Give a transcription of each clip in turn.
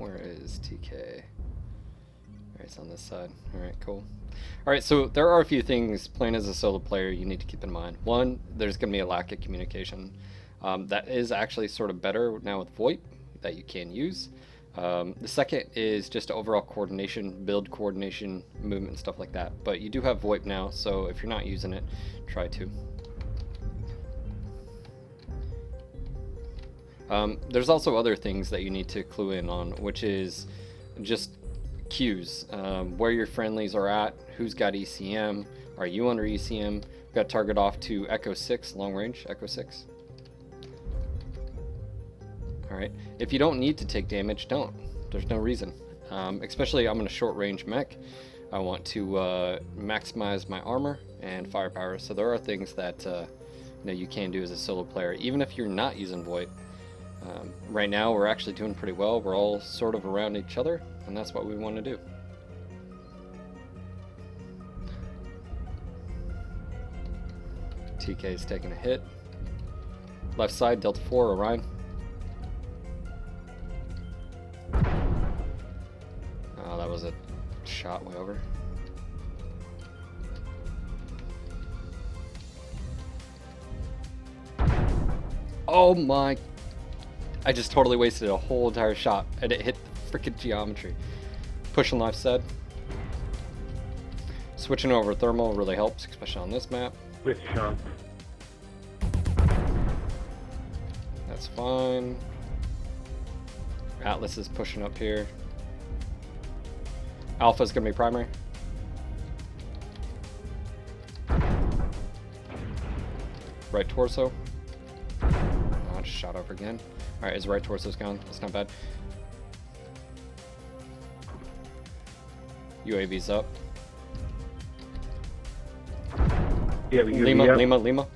Where is TK? Alright, it's on this side. Alright, cool. Alright, so there are a few things playing as a solo player you need to keep in mind. One, there's going to be a lack of communication. That is actually sort of better now with VoIP that you can use. The second is just overall coordination, build coordination, movement, and stuff like that. But you do have VoIP now, so if you're not using it, try to. There's also other things that you need to clue in on, which is just cues, where your friendlies are at, who's got ECM, are you under ECM, we've got target off to Echo 6, long range, Echo 6. Alright, if you don't need to take damage, don't. There's no reason. Especially I'm in a short range mech. I want to maximize my armor and firepower, so there are things that you can do as a solo player, even if you're not using VoIP. Right now we're actually doing pretty well. We're all sort of around each other, and that's what we want to do. TK is taking a hit. Left side, Delta 4, Orion. Oh, that was a shot way over. Oh my... I just totally wasted a whole entire shot, and it hit the freaking geometry. Pushing left side. Switching over thermal really helps, especially on this map. With Sean. That's fine. Atlas is pushing up here. Alpha's gonna be primary. Right torso. Oh, I just shot over again. Alright, his right torso's gone. That's not bad. UAV's up. Yeah, Lima.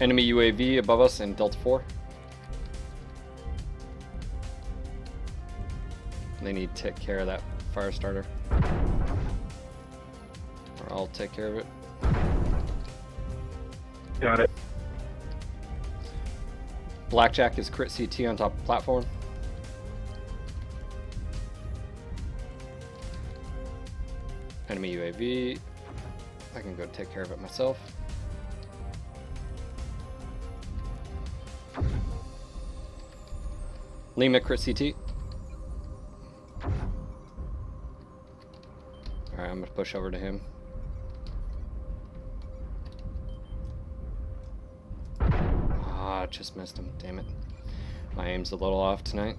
Enemy UAV above us in Delta 4. They need to take care of that fire starter. Or I'll take care of it. Got it. Blackjack is crit CT on top of platform. Enemy UAV. I can go take care of it myself. Lima crit CT. Alright, I'm gonna push over to him. Ah, just missed him, damn it. My aim's a little off tonight.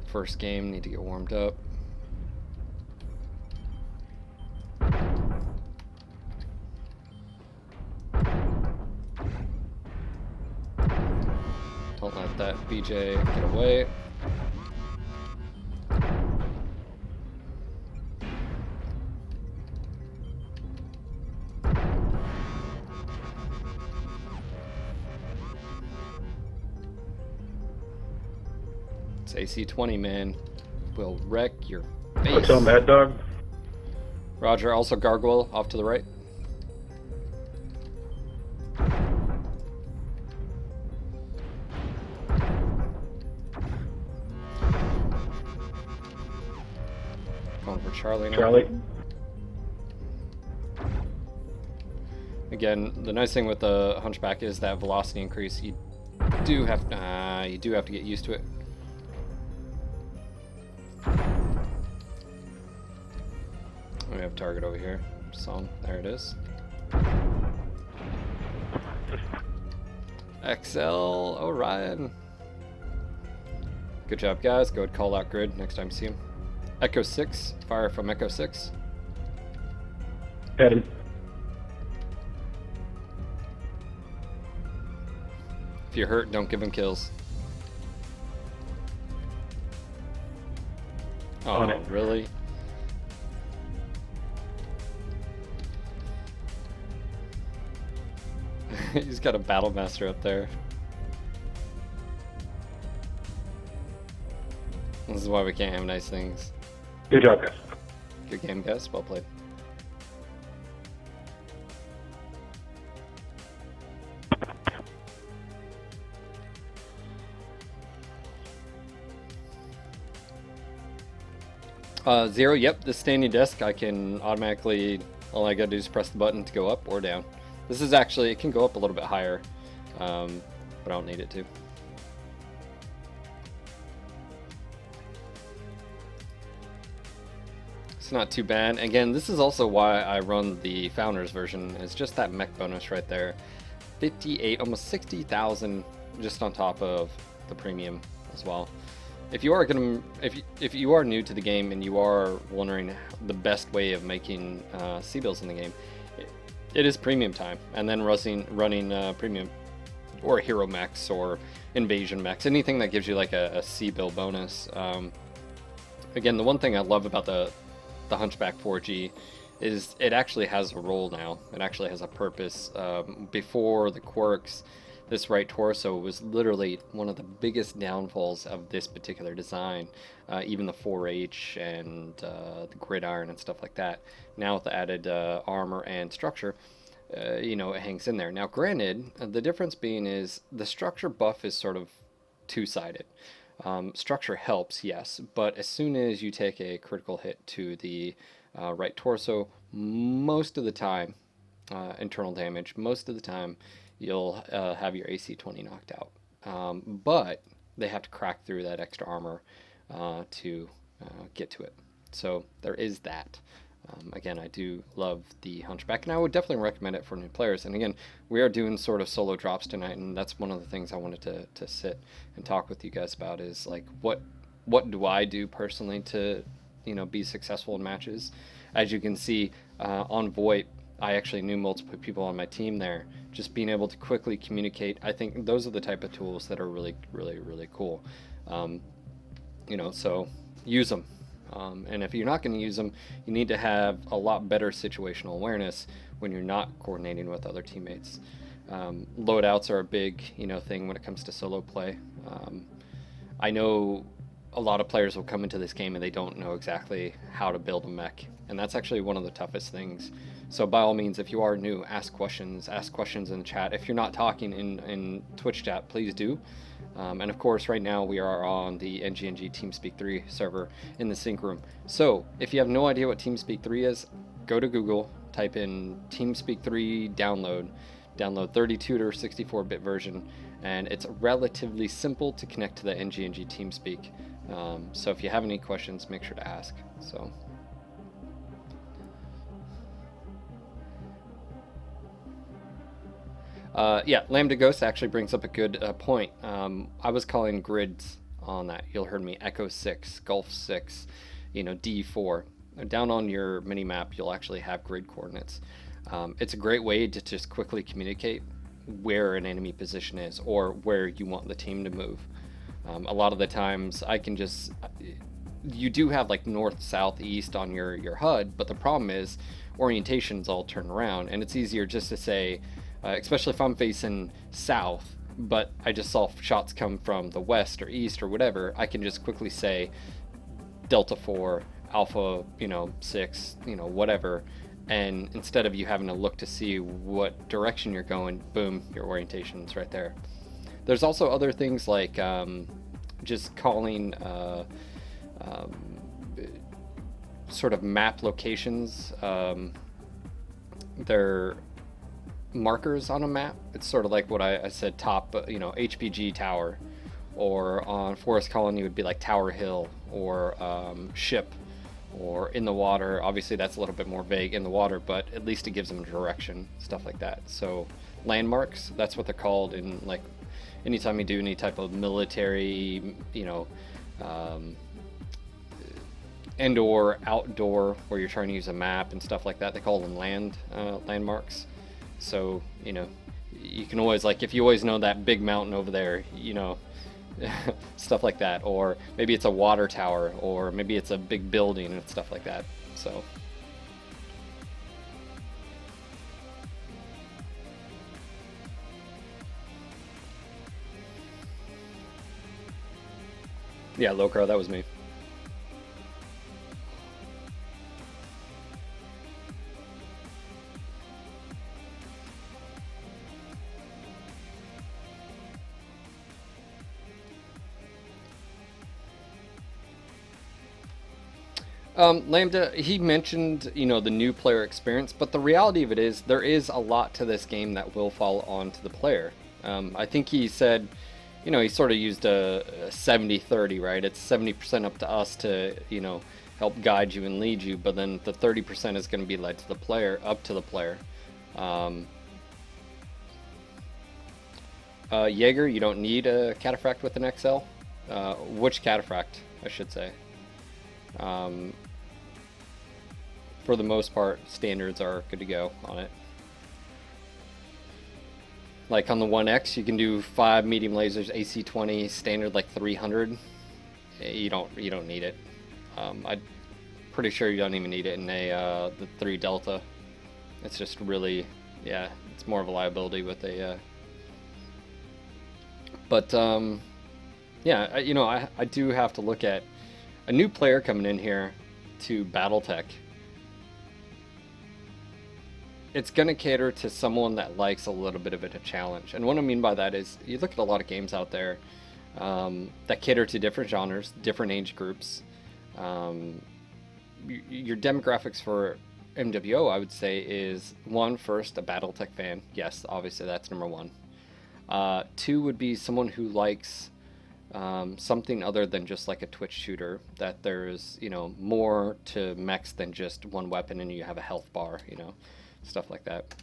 First game, need to get warmed up. Don't let that BJ get away. It's AC-20, man. Will wreck your face. What's on that, dog? Roger, also gargoyle off to the right. Going for Charlie now. Charlie. Again, the nice thing with the Hunchback is that velocity increase. You do have to get used to it. We have target over here. So there it is. XL Orion. Good job, guys. Go ahead, call out grid next time you see him. Echo 6. Fire from Echo 6. Headed. If you're hurt, don't give him kills. Oh, On it. Really? He's got a battle master up there. This is why we can't have nice things. Good job, guys. Good game, guys. Well played. 0, yep, the standing desk, I can automatically, all I gotta do is press the button to go up or down. This is actually, it can go up a little bit higher, but I don't need it to. It's not too bad. Again, this is also why I run the Founders version. It's just that mech bonus right there. 58, almost 60,000 just on top of the premium as well. If you are if you are new to the game and you are wondering the best way of making C-bills in the game, it is premium time, and then running premium or hero mechs or invasion mechs, anything that gives you like a C-bill bonus. Again, the one thing I love about the Hunchback 4G is it actually has a role now. It actually has a purpose. Before the quirks, this right torso was literally one of the biggest downfalls of this particular design. Even the 4H and the gridiron and stuff like that. Now with the added armor and structure, it hangs in there. Now granted, the difference being is the structure buff is sort of two-sided. Structure helps, yes, but as soon as you take a critical hit to the right torso, most of the time, internal damage, most of the time, you'll have your AC 20 knocked out. But they have to crack through that extra armor to get to it. So there is that. Again, I do love the Hunchback, and I would definitely recommend it for new players. And again, we are doing sort of solo drops tonight, and that's one of the things I wanted to sit and talk with you guys about is like what do I do personally to be successful in matches. As you can see on VoIP, I actually knew multiple people on my team there. Just being able to quickly communicate, I think those are the type of tools that are really, really, really cool. So use them. And if you're not going to use them, you need to have a lot better situational awareness when you're not coordinating with other teammates. Loadouts are a big, thing when it comes to solo play. I know a lot of players will come into this game and they don't know exactly how to build a mech, and that's actually one of the toughest things. So by all means, if you are new, ask questions in the chat. If you're not talking in Twitch chat, please do. And of course, right now we are on the NGNG TeamSpeak 3 server in the sync room. So if you have no idea what TeamSpeak 3 is, go to Google, type in TeamSpeak 3 download 32 to 64-bit version, and it's relatively simple to connect to the NGNG TeamSpeak. So if you have any questions, make sure to ask. So. Yeah, Lambda Ghost actually brings up a good point. I was calling grids on that. You'll heard me Echo 6, Gulf 6, D4. Down on your mini map, you'll actually have grid coordinates. It's a great way to just quickly communicate where an enemy position is or where you want the team to move. A lot of the times I can just, you do have like north, south, east on your HUD, but the problem is orientations all turn around, and it's easier just to say, especially if I'm facing south, but I just saw shots come from the west or east or whatever, I can just quickly say Delta 4, Alpha, 6, whatever, and instead of you having to look to see what direction you're going, boom, your orientation's right there. There's also other things like just calling sort of map locations. They're markers on a map. It's sort of like what I said, top, HPG tower, or on Forest Colony would be like Tower Hill, or ship, or in the water. Obviously that's a little bit more vague, in the water, but at least it gives them direction, stuff like that. So landmarks, that's what they're called in like anytime you do any type of military, indoor, outdoor, where you're trying to use a map and stuff like that, they call them landmarks. So, you can always, like, if you always know that big mountain over there, stuff like that, or maybe it's a water tower, or maybe it's a big building and stuff like that. So yeah, Lokar, that was me. Lambda, he mentioned, the new player experience, but the reality of it is there is a lot to this game that will fall onto the player. I think he said, he sort of used a 70-30, right? It's 70% up to us to, help guide you and lead you, but then the 30% is going to be led to the player, up to the player. Jaeger, you don't need a cataphract with an XL. Which cataphract, I should say. For the most part, standards are good to go on it. Like on the 1X, you can do 5 medium lasers, AC 20, standard like 300. You don't need it. I'm pretty sure you don't even need it in the 3 Delta. It's just really, it's more of a liability with a. But I do have to look at a new player coming in here to BattleTech. It's going to cater to someone that likes a little bit of a challenge. And what I mean by that is you look at a lot of games out there that cater to different genres, different age groups. Your demographics for MWO, I would say, is first, a BattleTech fan. Yes, obviously that's number 1. 2 would be someone who likes something other than just like a Twitch shooter, that there's, more to mechs than just one weapon and you have a health bar, stuff like that.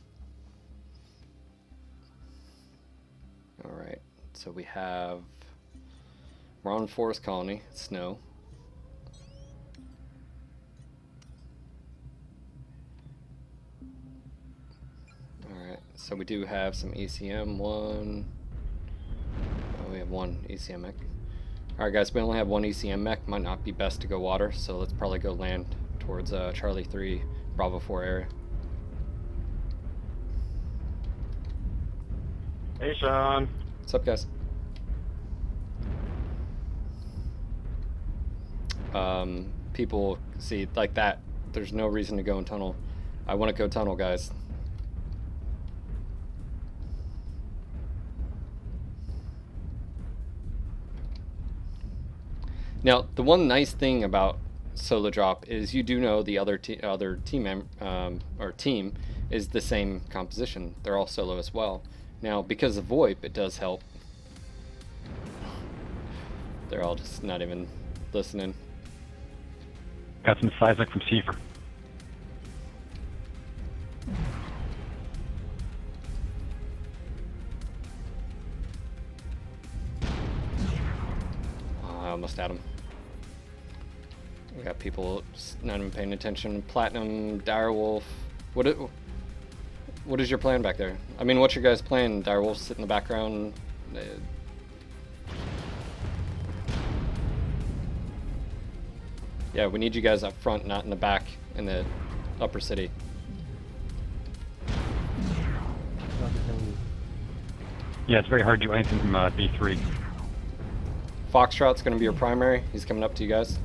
Alright, so we're on Forest Colony, snow. Alright, so we do have some ECM, we have one ECM mech. Alright guys, we only have one ECM mech, might not be best to go water, so let's probably go land towards Charlie 3, Bravo 4 area. Hey, Sean. What's up, guys? People see like that. There's no reason to go in tunnel. I want to go tunnel, guys. Now, the one nice thing about solo drop is you do know the other team is the same composition. They're all solo as well. Now, because of VoIP, it does help. They're all just not even listening. Got some seismic from Seifer. Oh, I almost had him. We got people just not even paying attention. Platinum, Direwolf. What is your plan back there? I mean, what's your guys' plan? Direwolf sit in the background. Yeah, we need you guys up front, not in the back, in the upper city. Yeah, it's very hard to do anything from B3. Foxtrot's going to be your primary. He's coming up to you guys.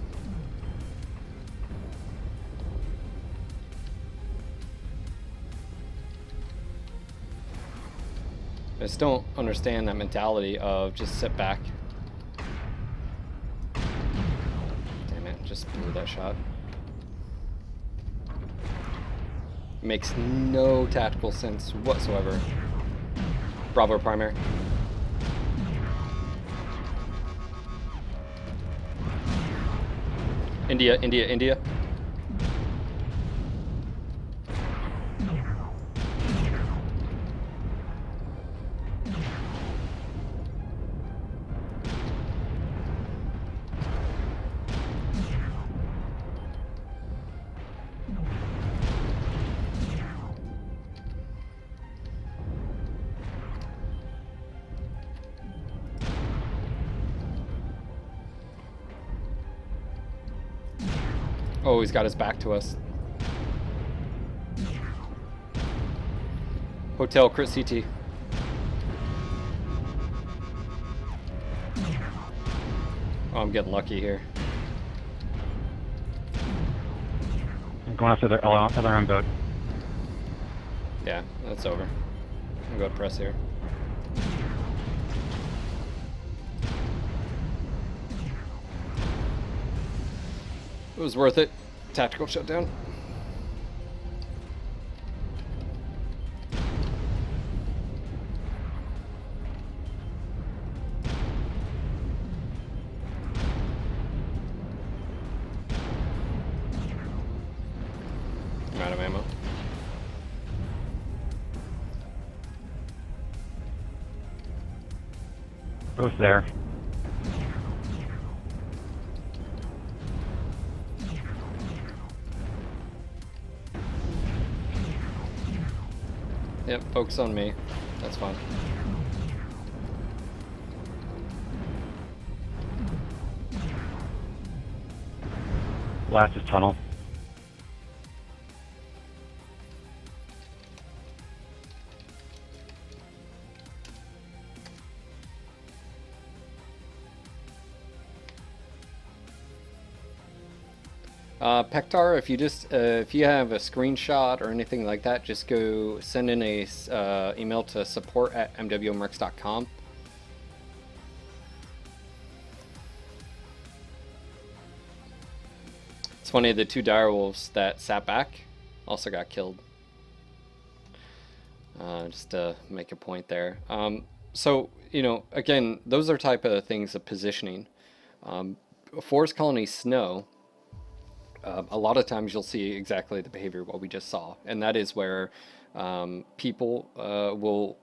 I just don't understand that mentality of just sit back. Damn it, just blew that shot. Makes no tactical sense whatsoever. Bravo primary. India, India, India. Oh, he's got his back to us. Hotel crit CT. Oh, I'm getting lucky here. I'm going after the LRM boat. Yeah, that's over. I'm going to press here. It was worth it. tactical shutdown. I'm out of ammo. Both there. Yep, focus on me. That's fine. Last is tunnel. Pectar, if you have a screenshot or anything like that, just go send in a email to support@mwmercs.com. It's funny, the 2 direwolves that sat back also got killed. Just to make a point there. So, you know, again, those are type of things of positioning. Forest colony snow, a lot of times you'll see exactly the behavior what we just saw, and that is where people will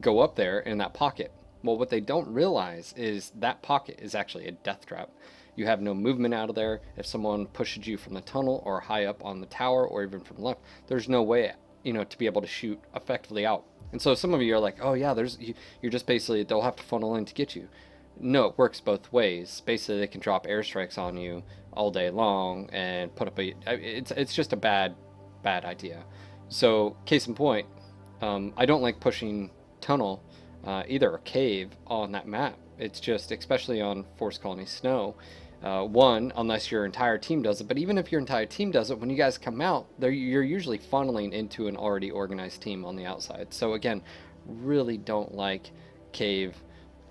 go up there in that pocket. Well, what they don't realize is that pocket is actually a death trap. You have no movement out of there. If someone pushes you from the tunnel or high up on the tower or even from the left, there's no way, you know, to be able to shoot effectively out. And so some of you are like, oh yeah, you're just basically, they'll have to funnel in to get you. No, it works both ways. Basically, they can drop airstrikes on you all day long and put up it's just a bad idea. So case in point, I don't like pushing tunnel either, or cave on that map. It's just, especially on Forest Colony Snow, one, unless your entire team does it, but even if your entire team does it, when you guys come out, you're usually funneling into an already organized team on the outside. So again, really don't like cave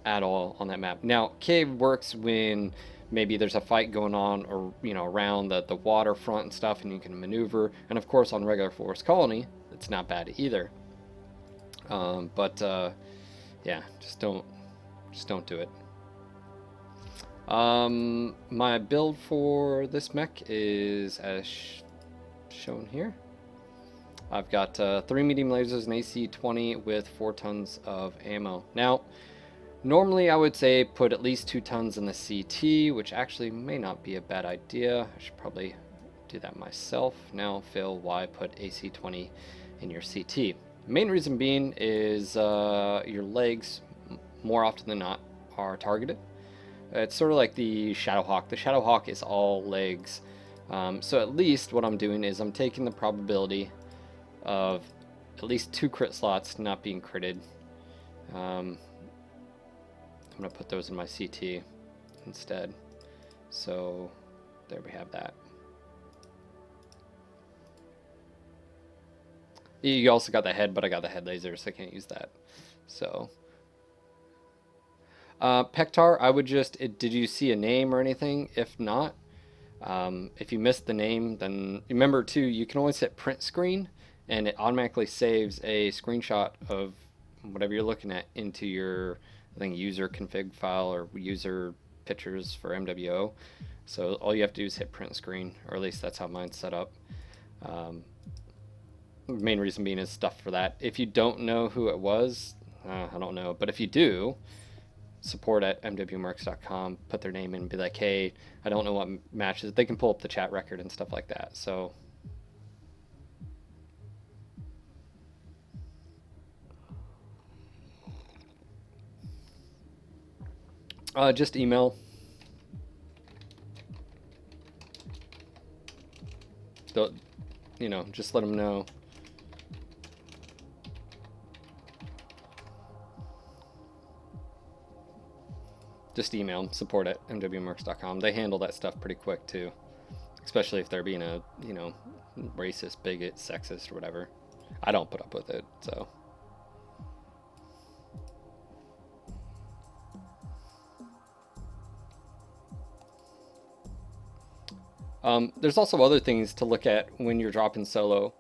at all on that map. Now, cave works when maybe there's a fight going on, or you know, around the waterfront and stuff, and you can maneuver. And of course, on regular Forest Colony, it's not bad either. Yeah, just don't do it. My build for this mech is as shown here. I've got 3 medium lasers and AC-20 with 4 tons of ammo. Now, normally I would say put at least 2 tons in the CT, which actually may not be a bad idea. I should probably do that myself. Now, Phil, why put AC-20 in your CT? The main reason being is your legs, more often than not, are targeted. It's sort of like the Shadowhawk. The Shadowhawk is all legs. So at least what I'm doing is I'm taking the probability of at least 2 crit slots not being critted. I'm going to put those in my CT instead. So there we have that. You also got the head, but I got the head laser, so I can't use that. So Pectar, I would just, did you see a name or anything? If not, if you missed the name, then remember too, you can always hit print screen and it automatically saves a screenshot of whatever you're looking at into your, I think, user config file or user pictures for MWO. So all you have to do is hit print screen, or at least that's how mine's set up. Main reason being is stuff for that. If you don't know who it was, I don't know, but if you do, support@mwmercs.com, put their name in and be like, hey, I don't know what matches. They can pull up the chat record and stuff like that. So just email. You know, just let them know. Just email them, support@mwmercs.com. They handle that stuff pretty quick too, especially if they're being a, you know, racist, bigot, sexist, or whatever. I don't put up with it, so. There's also other things to look at when you're dropping solo.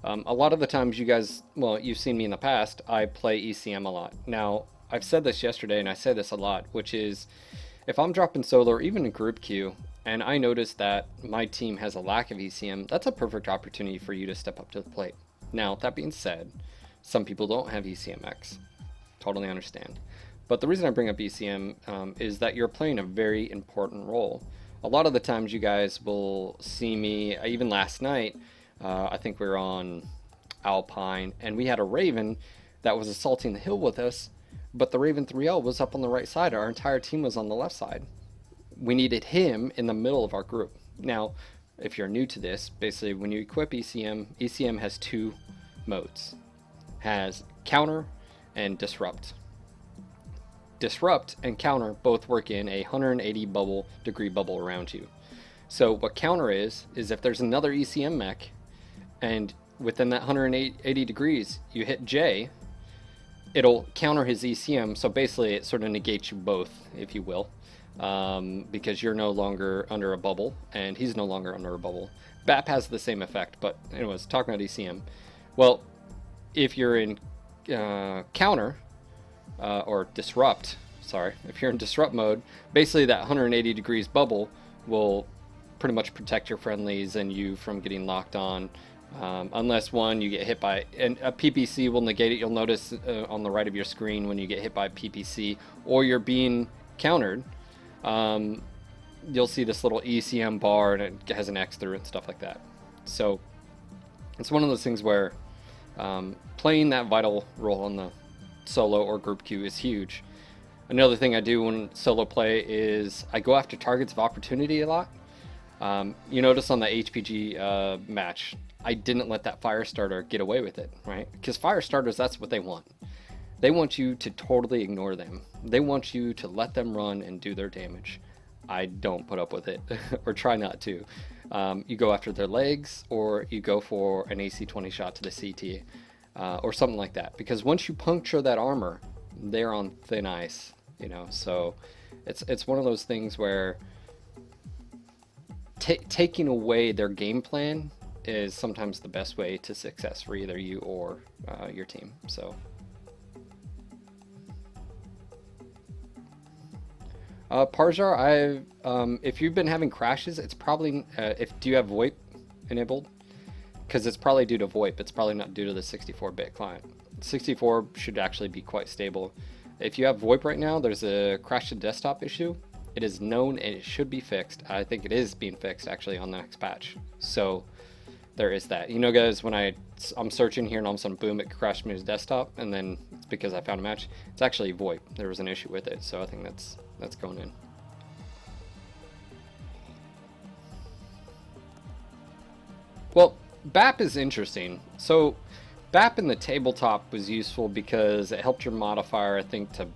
A lot of the times you guys, well, you've seen me in the past, I play ECM a lot. Now, I've said this yesterday and I say this a lot, which is if I'm dropping solo or even in group queue and I notice that my team has a lack of ECM, that's a perfect opportunity for you to step up to the plate. Now, that being said, some people don't have ECMX. Totally understand. But the reason I bring up ECM is that you're playing a very important role. A lot of the times you guys will see me, even last night, I think we were on Alpine, and we had a Raven that was assaulting the hill with us, but the Raven 3L was up on the right side. Our entire team was on the left side. We needed him in the middle of our group. Now, if you're new to this, basically when you equip ECM, ECM has two modes. Has counter and disrupt. Disrupt and counter both work in a 180 degree bubble around you. So what counter is if there's another ECM mech and within that 180 degrees you hit J, it'll counter his ECM. So basically it sort of negates you both, if you will, because you're no longer under a bubble and he's no longer under a bubble. BAP has the same effect, but anyways, talking about ECM. Well, if you're in counter, or disrupt, sorry, if you're in disrupt mode, basically that 180 degrees bubble will pretty much protect your friendlies and you from getting locked on, unless one, you get hit by, and a PPC will negate it. You'll notice on the right of your screen when you get hit by PPC or you're being countered, you'll see this little ECM bar and it has an X through it and stuff like that. So it's one of those things where playing that vital role on the solo or group queue is huge. Another thing I do when solo play is I go after targets of opportunity a lot. You notice on the HPG match, I didn't let that fire starter get away with it, right? Because fire starters, that's what they want. They want you to totally ignore them. They want you to let them run and do their damage. I don't put up with it, or try not to. You go after their legs, or you go for an AC-20 shot to the CT. Or something like that, because once you puncture that armor, they're on thin ice, so it's one of those things where taking away their game plan is sometimes the best way to success for either you or your team. So Parjar, if you've been having crashes, it's probably do you have VoIP enabled? Because it's probably due to VoIP. It's probably not due to the 64-bit client. 64 should actually be quite stable. If you have VoIP right now, there's a crash to desktop issue. It is known and it should be fixed. I think it is being fixed actually on the next patch. So there is that. Guys, when I'm searching here and all of a sudden, boom, it crashed me to desktop, and then it's because I found a match. It's actually VoIP. There was an issue with it, so I think that's going in. Well, BAP is interesting. So BAP in the tabletop was useful because it helped your modifier, I think, to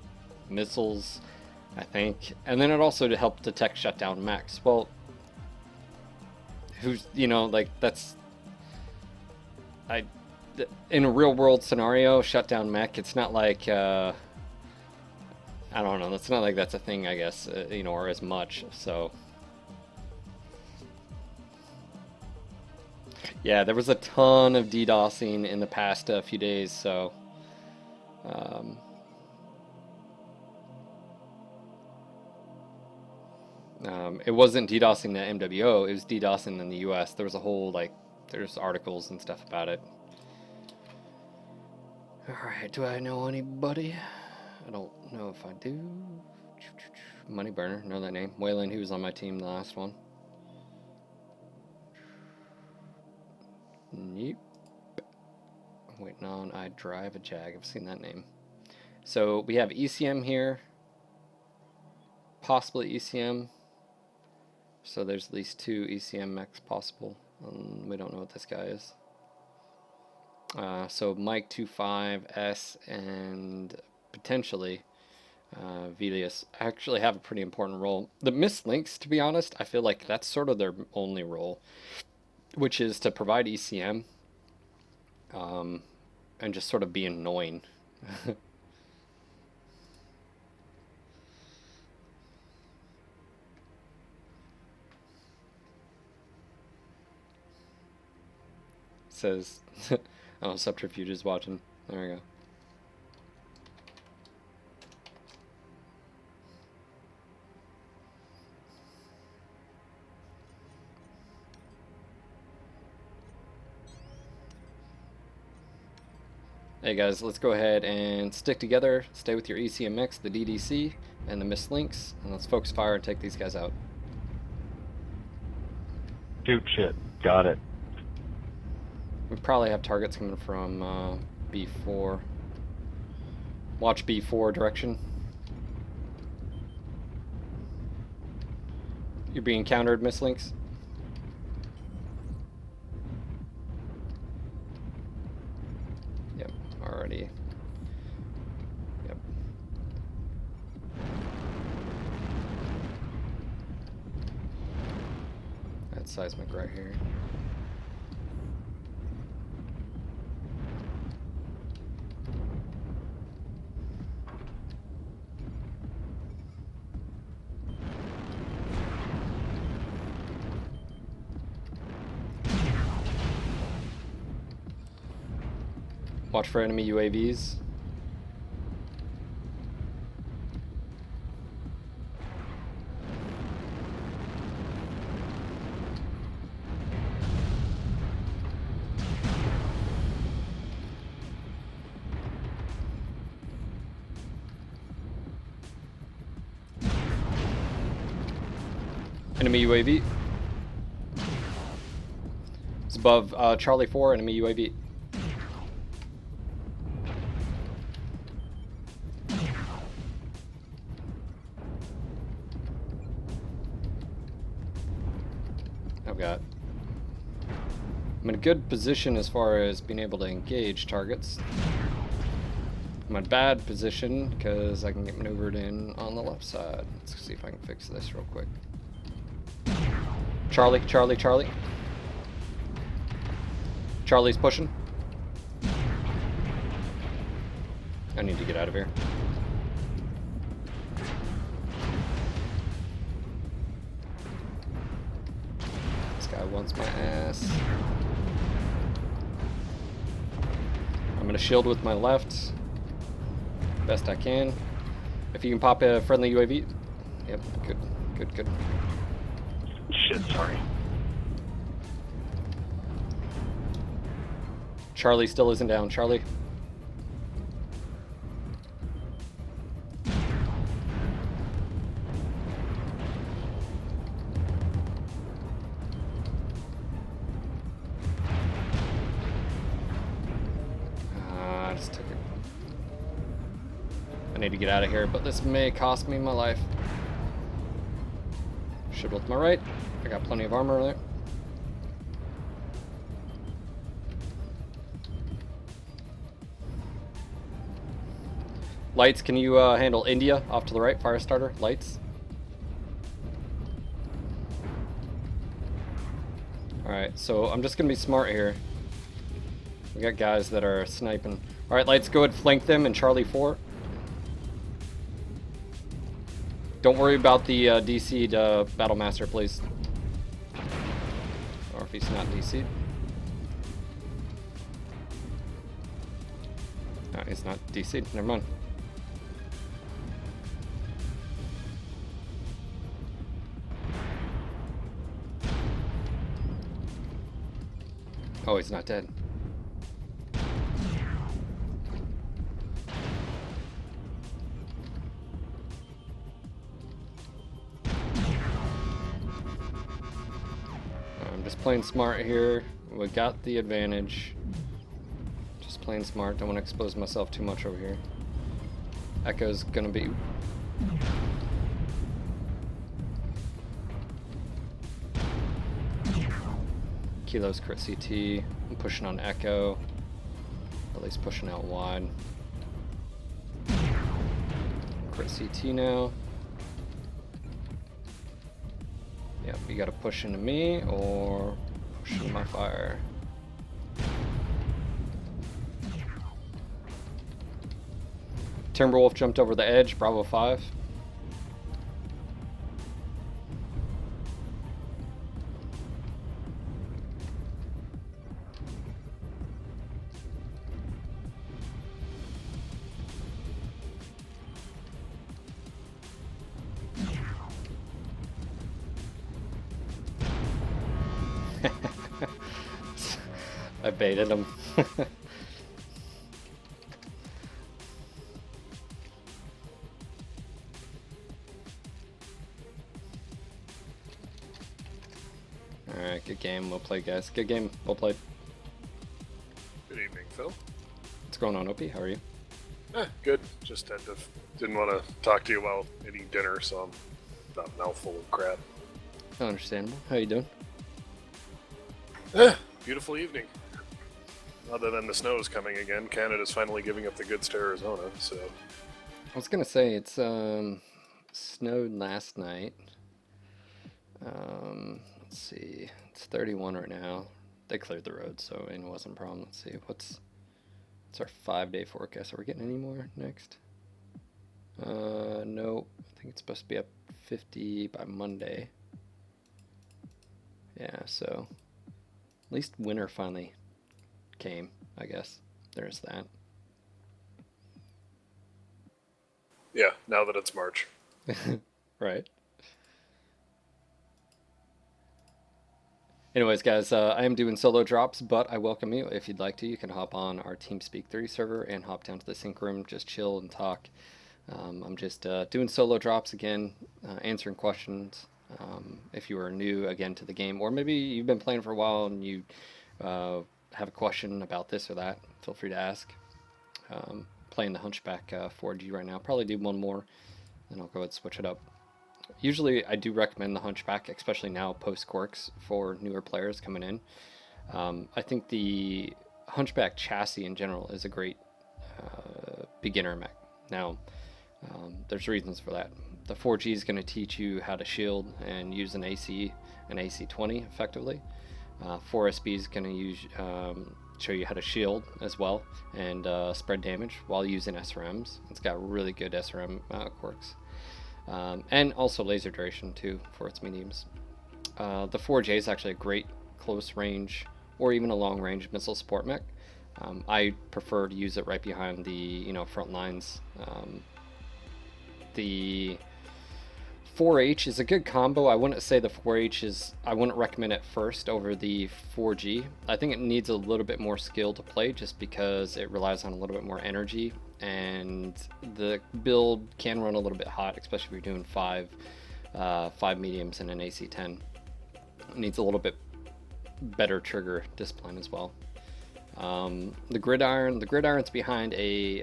missiles, I think, and then it also to help detect shutdown mechs. Well, that's in a real world scenario, shutdown mech, it's not like I don't know, it's not like that's a thing, I guess, or as much. So yeah, there was a ton of DDoSing in the past few days, so it wasn't DDoSing the MWO, it was DDoSing in the US. There was a whole, there's articles and stuff about it. Alright, do I know anybody? I don't know if I do. Moneyburner, know that name. Waylon, he was on my team the last one. Yep. Waiting on I Drive a Jag. I've seen that name. So we have ECM here. Possibly ECM. So there's at least 2 ECM mechs possible. We don't know what this guy is. So Mike 25S and potentially Velius actually have a pretty important role. The mislinks, to be honest, I feel like that's sort of their only role, which is to provide ECM and just sort of be annoying. says, oh, Subterfuge is watching. There we go. Hey guys, let's go ahead and stick together, stay with your ECMX, the DDC, and the mislinks, and let's focus fire and take these guys out. Shoot shit. Got it. We probably have targets coming from B4. Watch B4 direction. You're being countered, mislinks. Yep, already. Yep. That's seismic right here. Watch for enemy UAVs. Enemy UAV. It's above Charlie 4, enemy UAV. I'm in a good position as far as being able to engage targets. I'm in a bad position because I can get maneuvered in on the left side. Let's see if I can fix this real quick. Charlie, Charlie, Charlie. Charlie's pushing. I need to get out of here. This guy wants my ass. I'm gonna shield with my left. Best I can. If you can pop a friendly UAV. Yep, good, good, good. Shit, sorry. Charlie still isn't down. Charlie. I just took it. I need to get out of here, but this may cost me my life. Shield with my right. I got plenty of armor there. Lights, can you handle India off to the right? Fire starter, lights. Alright, so I'm just going to be smart here. We got guys that are sniping. Alright, lights, go ahead, flank them in Charlie 4. Don't worry about the DC'd Battlemaster, please. Or if he's not DC'd. No, he's not DC'd, never mind. Oh, he's not dead. I'm just playing smart here. We got the advantage. Just playing smart. Don't want to expose myself too much over here. Echo's gonna be... Kilo's crit CT. I'm pushing on Echo. At least pushing out wide. Crit CT now. Yep, you gotta push into me or push into my fire. Timberwolf jumped over the edge, Bravo 5. I baited him. Alright, good game. We'll play, guys. Good game. We'll play. Good evening, Phil. What's going on, Opie? How are you? Good. Just didn't want to talk to you while eating dinner, so I'm not mouthful of crap. Understandable. How you doing? Beautiful evening. Other than the snow is coming again, Canada's finally giving up the goods to Arizona, so... I was gonna say, it's, snowed last night. Let's see. It's 31 right now. They cleared the road, so it wasn't a problem. Let's see. What's our 5-day forecast? Are we getting any more next? No. I think it's supposed to be up 50 by Monday. Yeah, so at least winter finally came, I guess. There's that. Yeah, now that it's March. Right. Anyways, guys, I am doing solo drops, but I welcome you. If you'd like to, you can hop on our TeamSpeak 3 server and hop down to the sync room, just chill and talk. I'm just doing solo drops again, answering questions. If you are new again to the game, or maybe you've been playing for a while and you have a question about this or that, feel free to ask. Playing the Hunchback 4G right now. Probably do one more, and I'll go ahead and switch it up. Usually I do recommend the Hunchback, especially now post-Quirks, for newer players coming in. I think the Hunchback chassis in general is a great beginner mech. Now, there's reasons for that. The 4G is going to teach you how to shield and use an AC-20 effectively. 4SB is going to show you how to shield as well and spread damage while using SRMs. It's got really good SRM quirks. And also laser duration too for its mediums. The 4J is actually a great close range or even a long range missile support mech. I prefer to use it right behind the front lines. The 4H is a good combo. I wouldn't say the 4H is, I wouldn't recommend it first over the 4G. I think it needs a little bit more skill to play just because it relies on a little bit more energy, and the build can run a little bit hot, especially if you're doing five mediums and an AC-10. It needs a little bit better trigger discipline as well. The gridiron's behind a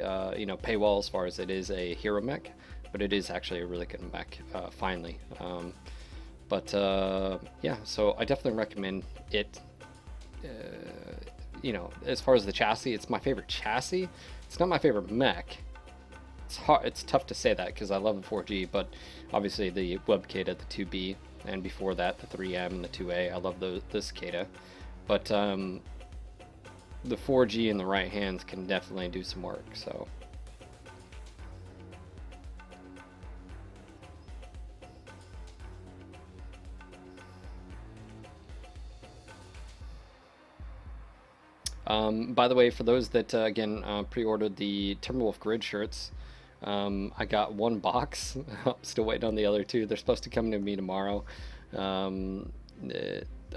paywall as far as it is a hero mech, but it is actually a really good mech, finally. Yeah, so I definitely recommend it. As far as the chassis, it's my favorite chassis. It's not my favorite mech. It's tough to say that because I love the 4G, but obviously the web Kata, the 2B, and before that the 3M and the 2A. I love this Kata, but the 4G in the right hands can definitely do some work. So. By the way, for those that again pre-ordered the Timberwolf grid shirts, I got one box. I'm still waiting on the other two. They're supposed to come to me tomorrow. I've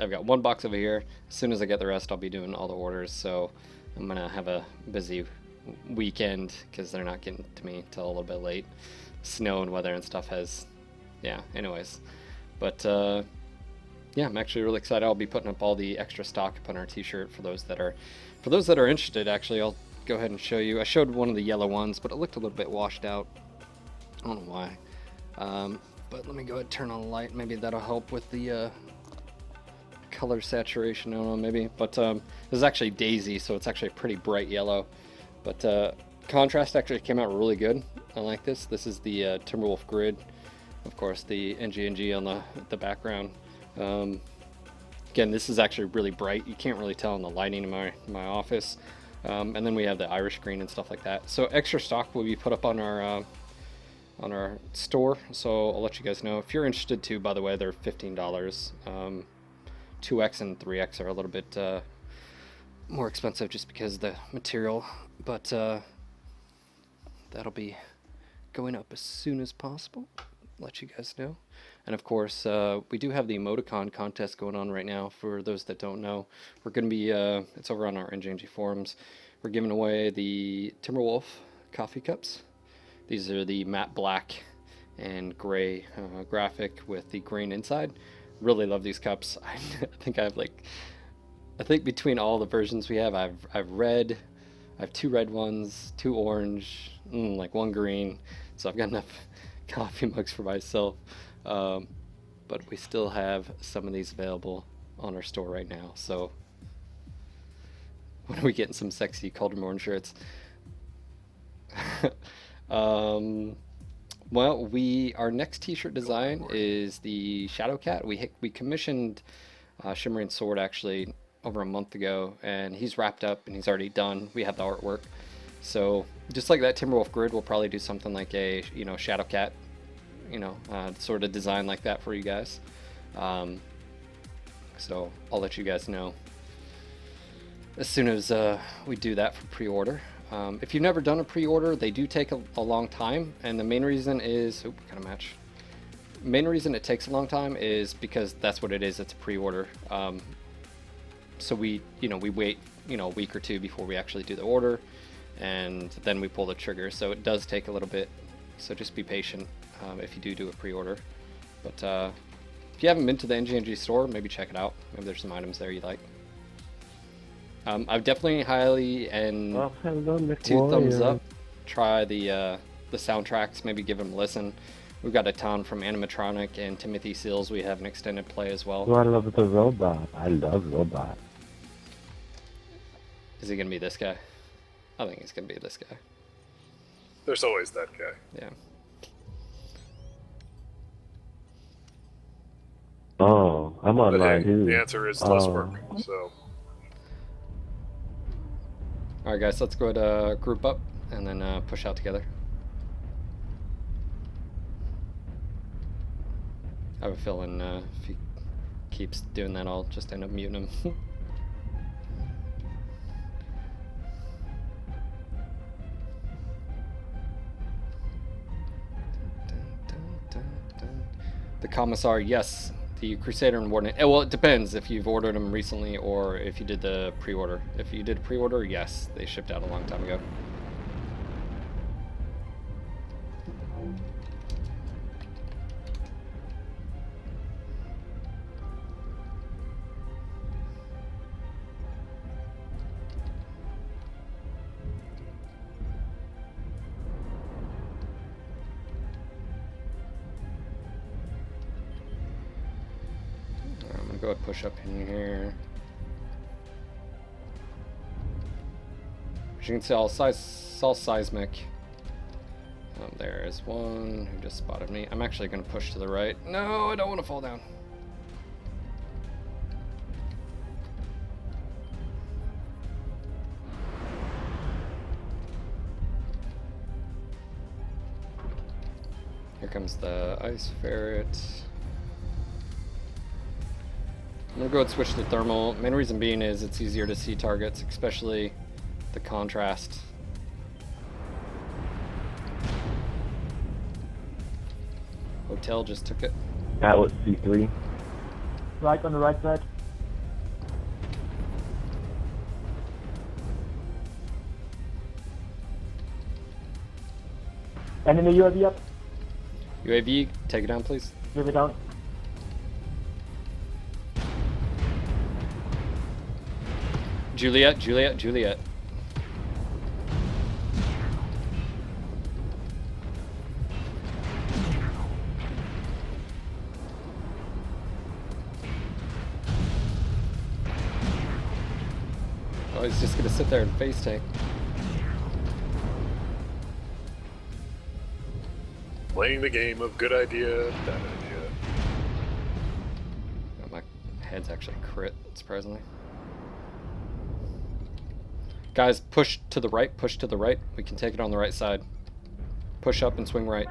got one box over here. As soon as I get the rest, I'll be doing all the orders. So I'm gonna have a busy weekend because they're not getting to me till a little bit late. Snow and weather and stuff has, yeah. Anyways, but yeah, I'm actually really excited. I'll be putting up all the extra stock up on our t-shirt for those that are interested. Actually, I'll go ahead and show you. I showed one of the yellow ones, but it looked a little bit washed out. I don't know why. But let me go ahead and turn on the light. Maybe that'll help with the color saturation. I don't know, maybe. But this is actually Daisy, so it's actually a pretty bright yellow. But contrast actually came out really good. I like this. This is the Timberwolf grid. Of course, the NG on the background. Again, this is actually really bright. You can't really tell in the lighting in my office. And then we have the Irish green and stuff like that. So extra stock will be put up on our store. So I'll let you guys know if you're interested too. By the way, they're $15. 2X and 3X are a little bit more expensive just because of the material, but that'll be going up as soon as possible. let you guys know. And of course, we do have the emoticon contest going on right now. For those that don't know, we're going to be, it's over on our NGNG forums. We're giving away the Timberwolf coffee cups. These are the matte black and gray graphic with the green inside. Really love these cups. I think I have like, I think between all the versions we have, I've red, I have 2 red ones, 2 orange, like 1 green. So I've got enough coffee mugs for myself. But we still have some of these available on our store right now. So when are we getting some sexy Caldermorn shirts? Well, our next T-shirt design is the Shadow Cat. We commissioned Shimmering Sword actually over a month ago, and he's wrapped up and he's already done. We have the artwork, so just like that Timberwolf grid, we'll probably do something like a Shadow Cat, sort of design like that for you guys. So I'll let you guys know as soon as we do that for pre-order. If you've never done a pre-order, they do take a long time, and the main reason is, got a match. Main reason it takes a long time is because that's what it is. It's a pre-order. So we wait, a week or 2 before we actually do the order, and then we pull the trigger. So it does take a little bit. So just be patient if you do a pre-order. But if you haven't been to the NGNG store, maybe check it out. Maybe there's some items there you like. I've definitely highly and 2 thumbs up. Try the soundtracks. Maybe give them a listen. We've got a ton from Animatronic and Timothy Seals. We have an extended play as well. Oh, I love the robot. I love robot. Is he gonna be this guy? I think he's gonna be this guy. There's always that guy. Yeah. Oh, I'm But online hey, too. the answer is less work. So All right, guys. Let's go to group up and then push out together. I have a feeling if he keeps doing that, I'll just end up muting him. The Commissar, yes. The Crusader and Warden. Well, it depends if you've ordered them recently or if you did the pre-order. If you did pre-order, yes, they shipped out a long time ago. I'm gonna go ahead and push up in here. As you can see, all seismic. There is one who just spotted me. I'm actually gonna push to the right. No, I don't want to fall down. Here comes the ice ferret. I'm gonna go ahead and switch to thermal. Main reason being is it's easier to see targets, especially the contrast. Hotel just took it. That was C3. Right on the right side. Enemy UAV up. UAV, take it down, please. UAV down. Juliet, Juliet, Juliet. Oh, he's just gonna sit there and face tank. playing the game of good idea, bad idea. Oh, my head's actually crit, surprisingly. Guys, push to the right, push to the right. We can take it on the right side. Push up and swing right.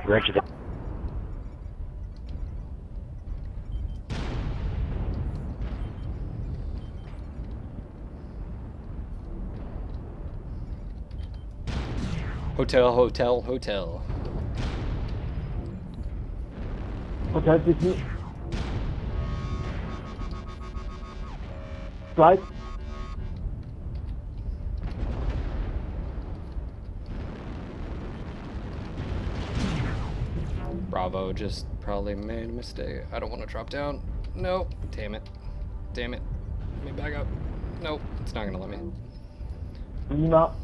Roger that. Hotel, hotel, hotel. Hotel CC. Right. Bravo just probably made a mistake. I don't want to drop down. No. Damn it. Damn it. Let me back up. Nope. It's not going to let me. Lima.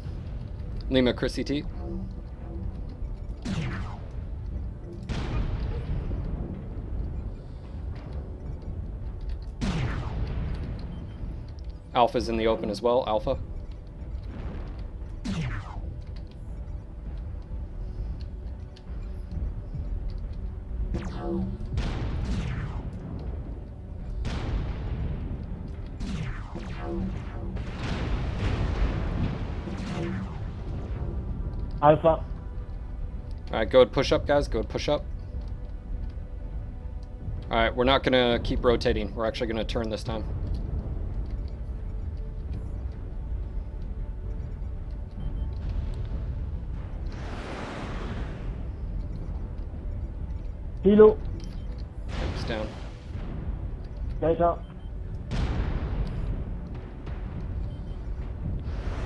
Lima, Chris CT. Alpha's in the open as well. Alpha. Alpha. Alright, go ahead, push up, guys. Go ahead, push up. Alright, we're not gonna keep rotating. We're actually gonna turn this time. Kilo. It's down. Data.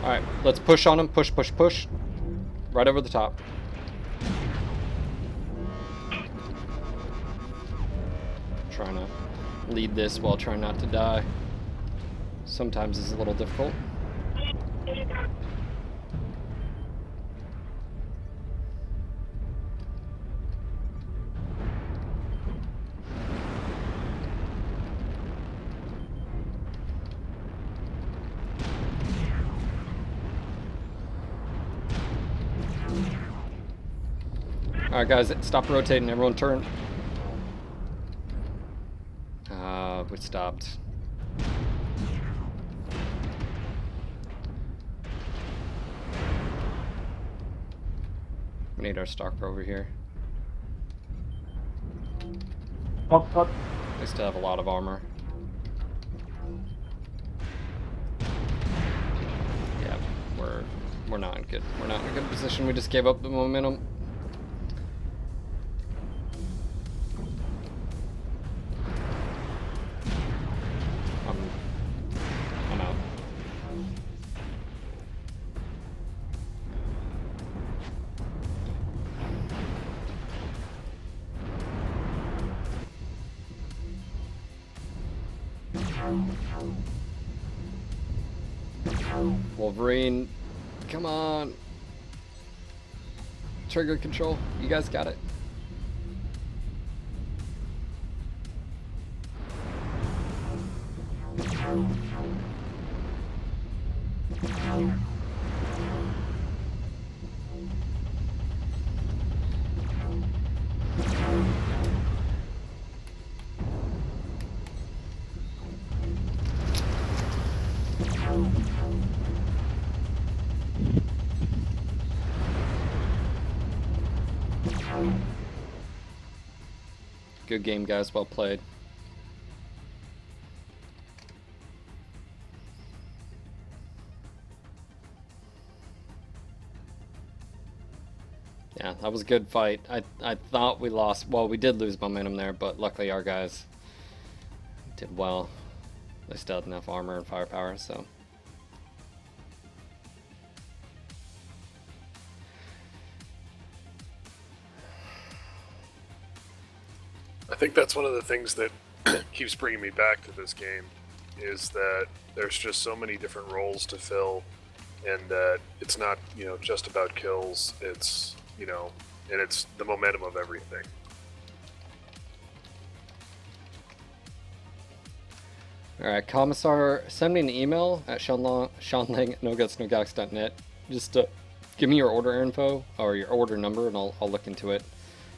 Alright, let's push on him. Push, push, push. Right over the top. Trying to lead this while trying not to die. Sometimes it's a little difficult. Alright guys, stop rotating, everyone turn. We stopped. We need our stalker over here. Foxtrot. They still have a lot of armor. Yeah, we're not in good. We're not in a good position. We just gave up the momentum. I'm out. Wolverine, come on. Trigger control, you guys got it. Good game, guys. Well played. Yeah, that was a good fight. I thought we lost. Well, we did lose momentum there, but luckily our guys did well. They still had enough armor and firepower, so. I think that's one of the things that keeps bringing me back to this game, is that there's just so many different roles to fill, and that it's not, just about kills. It's, and it's the momentum of everything. Alright, Commissar, send me an email at seanlang@NoGutsNoGalaxy.net. Just give me your order info or your order number, and I'll look into it.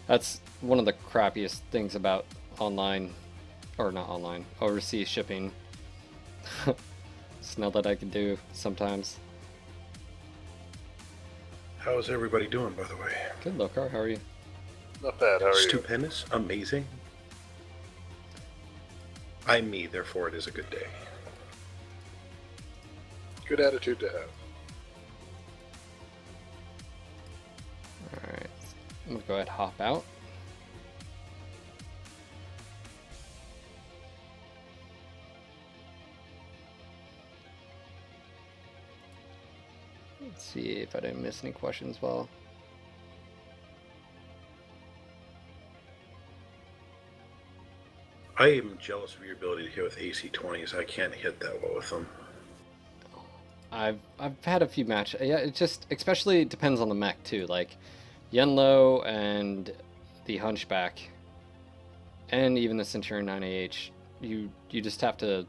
That's one of the crappiest things about online, or not online, overseas shipping. It's not that I can do sometimes. How's everybody doing, by the way? Good, Lokar, how are you? Not bad, how are you? Stupendous, amazing. I'm me, therefore it is a good day. Good attitude to have. Alright, I'm gonna go ahead and hop out. see if I didn't miss any questions. Well, I am jealous of your ability to hit with AC-20s. I can't hit that well with them. I've had a few matches. Yeah, it just especially depends on the mech too. Like Yenlo and the Hunchback, and even the Centurion 9AH. You just have to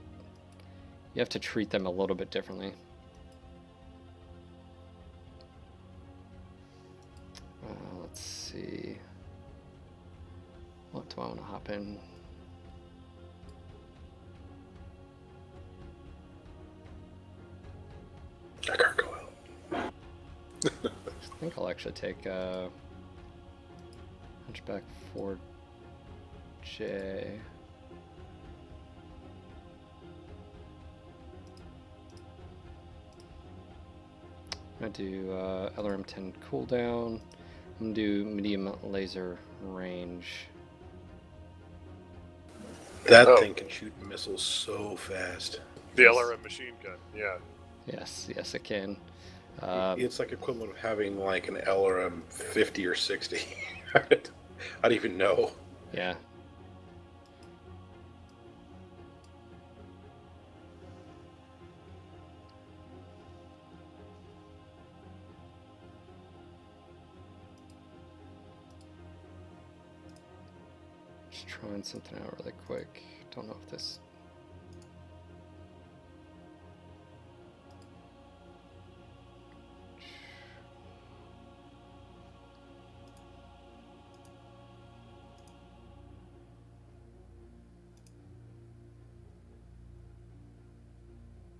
treat them a little bit differently. Let's see. What do I want to hop in? I can't go out. I think I'll actually take Hunchback 4J. I'm gonna do LRM 10 cooldown. I'm gonna do medium laser range. That Oh. thing can shoot missiles so fast. The LRM machine gun, yeah. Yes, it can. It's like equivalent of having like an LRM 50 or 60. I don't even know. Yeah. Just trying something out really quick. Don't know if this.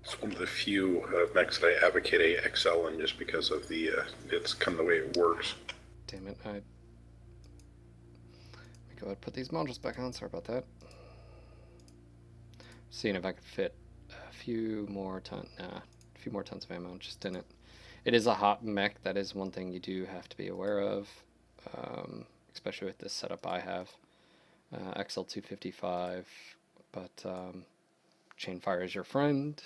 It's one of the few mechs that I advocate AXL in just because of the it's kind of the way it works. Damn it! Let me go ahead and put these modules back on. Sorry about that. Seeing if I could fit a few more tons of ammo. Just didn't. It is a hot mech. That is one thing you do have to be aware of, especially with this setup I have. XL255, but Chainfire is your friend.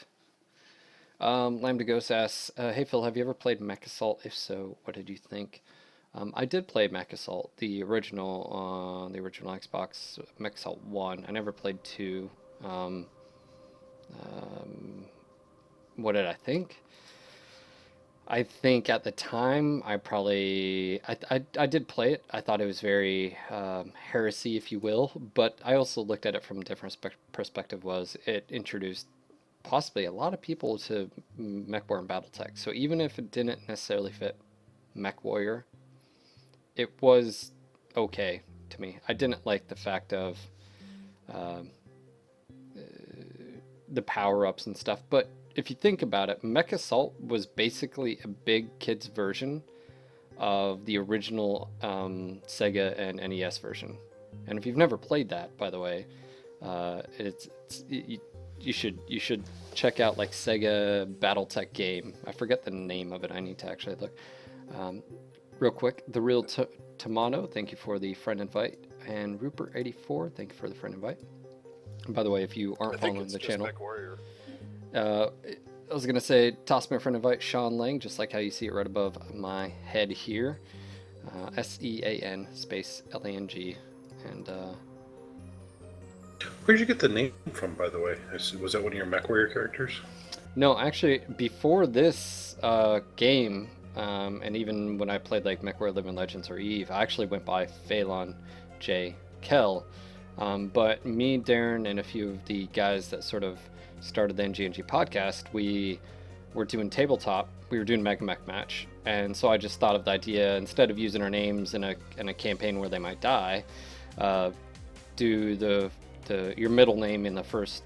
Lambda Ghost asks, hey Phil, have you ever played Mech Assault? If so, what did you think? I did play Mech Assault, the original Xbox, Mech Assault 1. I never played 2. What did I think? I think at the time I did play it. I thought it was very heresy, if you will, but I also looked at it from a different perspective. Was it introduced possibly a lot of people to MechWarrior Battletech. So even if it didn't necessarily fit MechWarrior, it was okay to me. I didn't like the fact of the power-ups and stuff, but if you think about it, Mech Assault was basically a big kids version of the original Sega and NES version. And if you've never played that, by the way, you should check out like Sega BattleTech game. I forget the name of it. I need to actually look. Real quick, the real Tamano, thank you for the friend invite, and Rupert84, thank you for the friend invite. And by the way, if you aren't following the channel, I was gonna say toss me a friend invite, Sean Lang, just like how you see it right above my head here. SEAN space LANG, and Where'd you get the name from, by the way? Was that one of your MechWarrior characters? no, actually, before this game, and even when I played like MechWarrior Living Legends or Eve, I actually went by Phelan J. Kell. But me, Darren, and a few of the guys that sort of started the NGNG podcast, we were doing tabletop. We were doing Mega Mech Match, and so I just thought of the idea, instead of using our names in a campaign where they might die, do your middle name in the first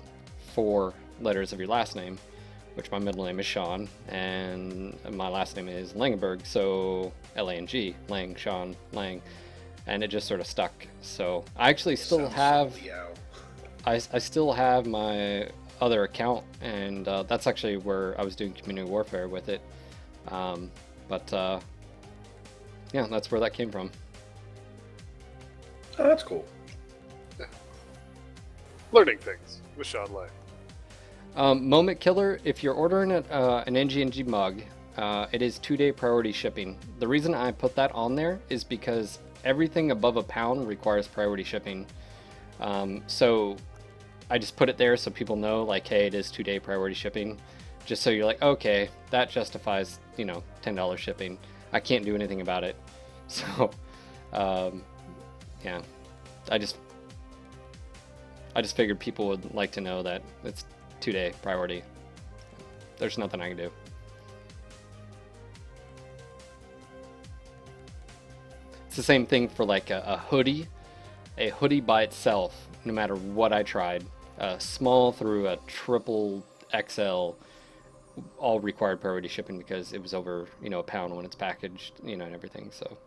4 letters of your last name, which my middle name is Sean, and my last name is Langenberg, so L-A-N-G, Lang, Sean, Lang, and it just sort of stuck. So I actually still have, I still have my other account, and that's actually where I was doing community warfare with it. Yeah, that's where that came from. Oh, that's cool. Learning things with Sean Lang. Moment Killer, if you're ordering an NGNG mug, it is 2-day priority shipping. The reason I put that on there is because everything above £1 requires priority shipping. So I just put it there so people know, like, hey, it is 2-day priority shipping. Just so you're like, okay, that justifies, you know, $10 shipping. I can't do anything about it. So, yeah, I just figured people would like to know that it's 2-day priority. There's nothing I can do. It's the same thing for like a hoodie. A hoodie by itself, no matter what I tried, small through a triple XL, all required priority shipping because it was over, you know, £1 when it's packaged, you know, and everything. So.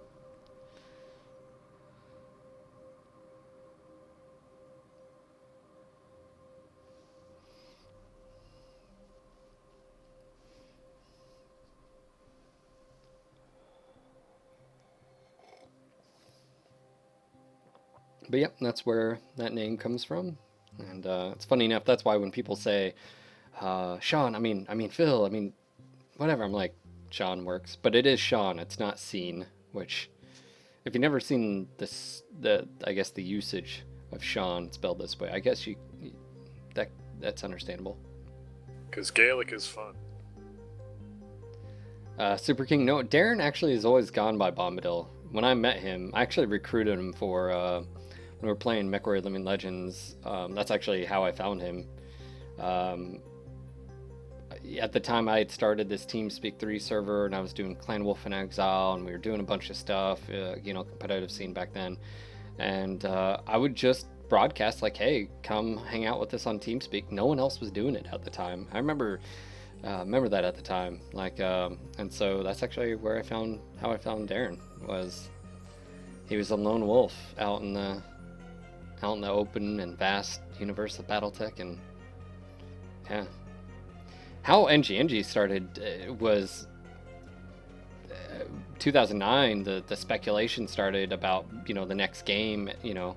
But yeah, that's where that name comes from, and it's funny enough. That's why when people say, "Sean," I mean Phil, I mean whatever. I'm like, Sean works, but it is Sean. It's not Scene. Which, if you've never seen this, I guess the usage of Sean spelled this way, I guess that's understandable. Because Gaelic is fun. Super King, no, Darren actually has always gone by Bombadil. When I met him, I actually recruited him for when we were playing Mech Living Legends. That's actually how I found him. At the time, I had started this TeamSpeak 3 server, and I was doing Clan Wolf in Exile, and we were doing a bunch of stuff, you know, competitive scene back then. And I would just broadcast like, "Hey, come hang out with us on TeamSpeak." No one else was doing it at the time. I remember that at the time, like, and so that's actually where how I found Darren. Was he was a lone wolf out in the open and vast universe of BattleTech. And yeah, how NG started was 2009. The speculation started about, you know, the next game, you know,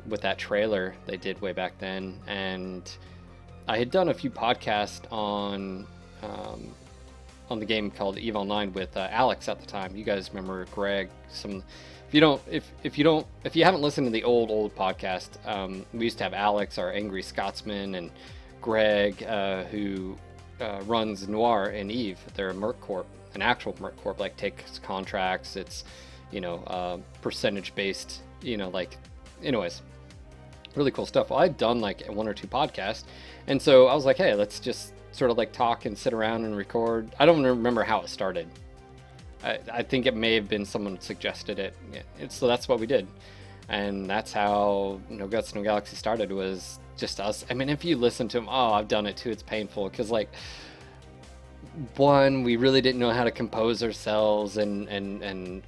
with that trailer they did way back then. And I had done a few podcasts on the game called EVE Online with Alex at the time. You guys remember Greg? If you haven't listened to the old podcast, we used to have Alex, our angry Scotsman, and Greg, who runs Noir and Eve. They're a Merc Corp, an actual Merc Corp, like takes contracts. It's, you know, percentage based, you know, like, anyways, really cool stuff. Well, I'd done like 1 or 2 podcasts, and so I was like, hey, let's just sort of like talk and sit around and record. I don't remember how it started. I think it may have been someone suggested it. So that's what we did. And that's how NoGutsNoGalaxy started, was just us. I mean, if you listen to them, I've done it too. It's painful because, like, one, we really didn't know how to compose ourselves and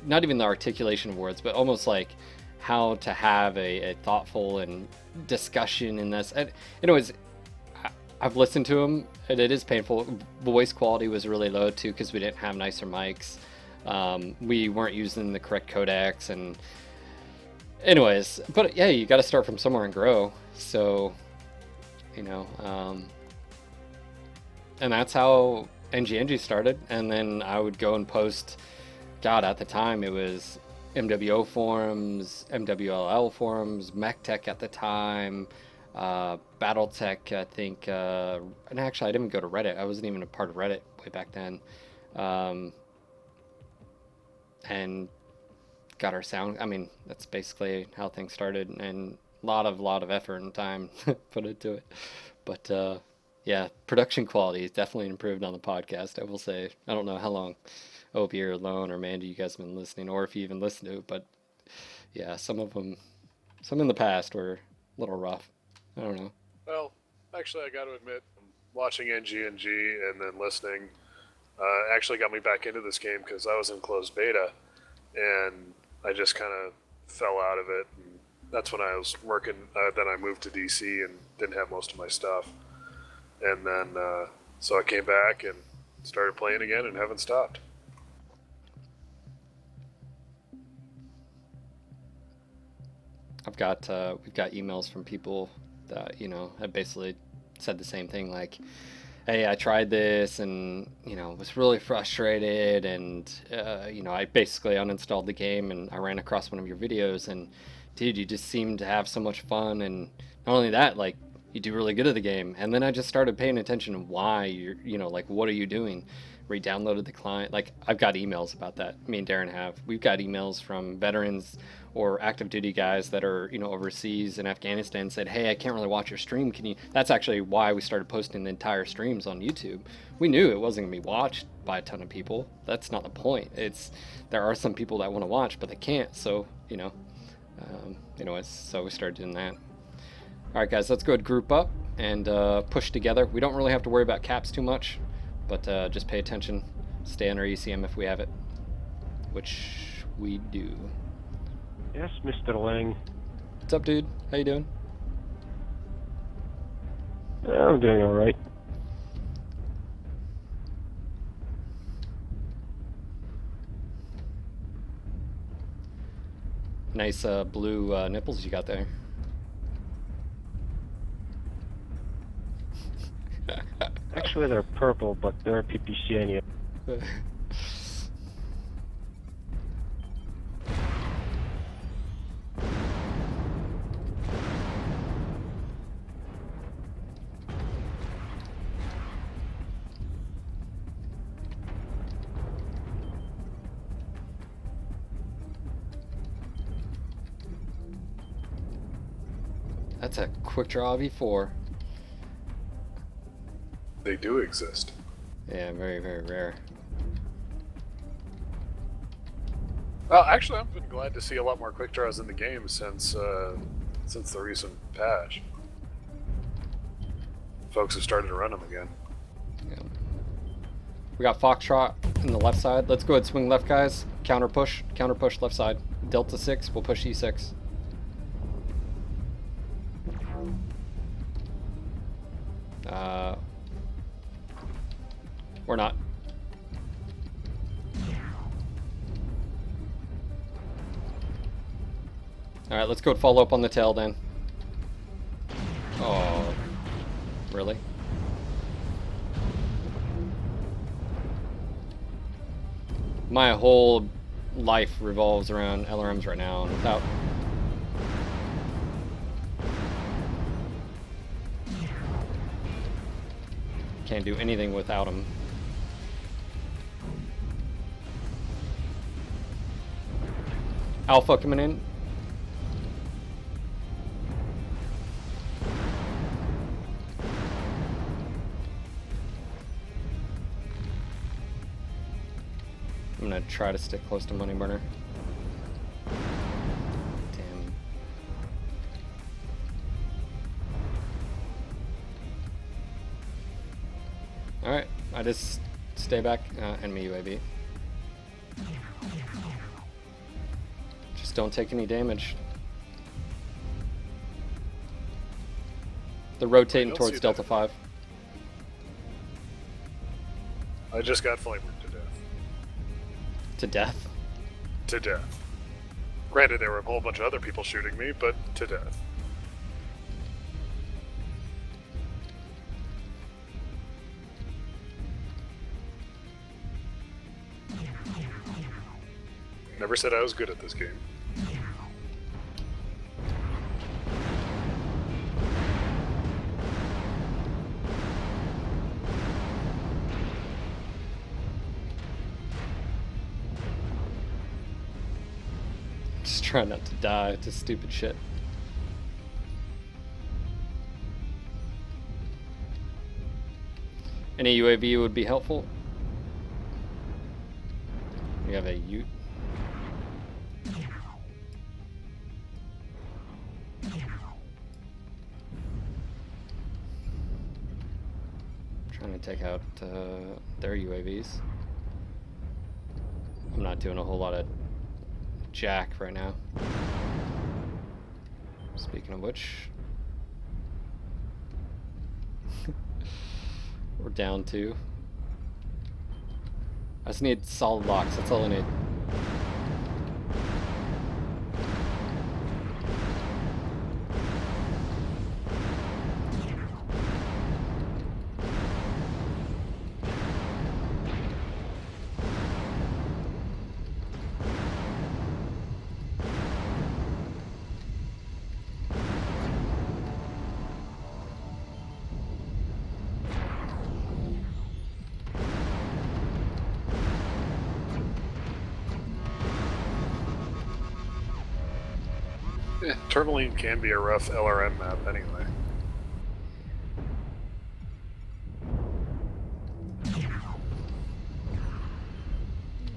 not even the articulation of words, but almost like how to have a thoughtful and discussion in this. And anyways, I've listened to them, and it is painful. Voice quality was really low too because we didn't have nicer mics. We weren't using the correct codecs, and anyways, but yeah, you got to start from somewhere and grow. So, you know, and that's how NG started. And then I would go and post. God, at the time it was MWO forums, MWLL forums, Mech Tech at the time. BattleTech, I think, and actually I didn't go to Reddit. I wasn't even a part of Reddit way back then. And got our sound. I mean, that's basically how things started, and a lot of effort and time put into it. But yeah, production quality has definitely improved on the podcast, I will say. I don't know how long Opie or Lone or Mandy you guys have been listening, or if you even listen to it, but yeah, some in the past were a little rough. I don't know. Well, actually, I got to admit, watching NGNG and then listening actually got me back into this game because I was in closed beta, and I just kind of fell out of it. And that's when I was working. Then I moved to DC and didn't have most of my stuff. And then, so I came back and started playing again and haven't stopped. We've got emails from people that, you know, have basically said the same thing, like, hey, I tried this and, was really frustrated and, I basically uninstalled the game and I ran across one of your videos and, dude, you just seem to have so much fun and not only that, like, you do really good at the game. And then I just started paying attention to why you're, like, what are you doing? Re-downloaded the client. Like, I've got emails about that. Me and Darren have. We've got emails from veterans or active duty guys that are, overseas in Afghanistan said, hey, I can't really watch your stream. Can you? That's actually why we started posting the entire streams on YouTube. We knew it wasn't going to be watched by a ton of people. That's not the point. There are some people that want to watch, but they can't. So, so we started doing that. All right, guys, let's go ahead and group up and push together. We don't really have to worry about caps too much, but just pay attention. Stay under ECM if we have it, which we do. Yes, Mr. Lang. What's up, dude? How you doing? I'm doing all right. Nice blue nipples you got there. Actually, they're purple, but they're PPC anyway. That's a quick draw V4. They do exist. Yeah, very, very rare. Well, actually, I've been glad to see a lot more quick draws in the game since the recent patch. Folks have started to run them again. Yeah. We got Foxtrot in the left side. Let's go ahead and swing left, guys. Counter push left side. Delta 6, we'll push E6. Or not. Alright, let's go follow up on the tail then. Oh, really? My whole life revolves around LRMs right now, and without... Can't do anything without them. Alpha coming in. I'm gonna try to stick close to Money Burner. Damn. Alright, I just stay back. Enemy UAV. Just don't take any damage. They're rotating towards Delta 5. I just got flamered to death. To death? To death. Granted, there were a whole bunch of other people shooting me, but to death. Never said I was good at this game. Just trying not to die to stupid shit. Any UAV would be helpful. We have a Ute. Trying to take out their UAVs. I'm not doing a whole lot of jack right now. Speaking of which, we're down 2. I just need solid locks, that's all I need. Tourmaline can be a rough LRM map anyway.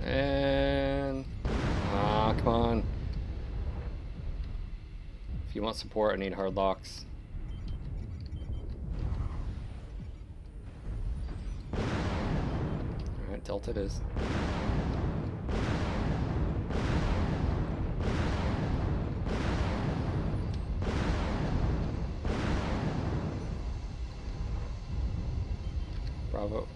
And come on. If you want support, I need hard locks. Alright, Delta it is. Bravo.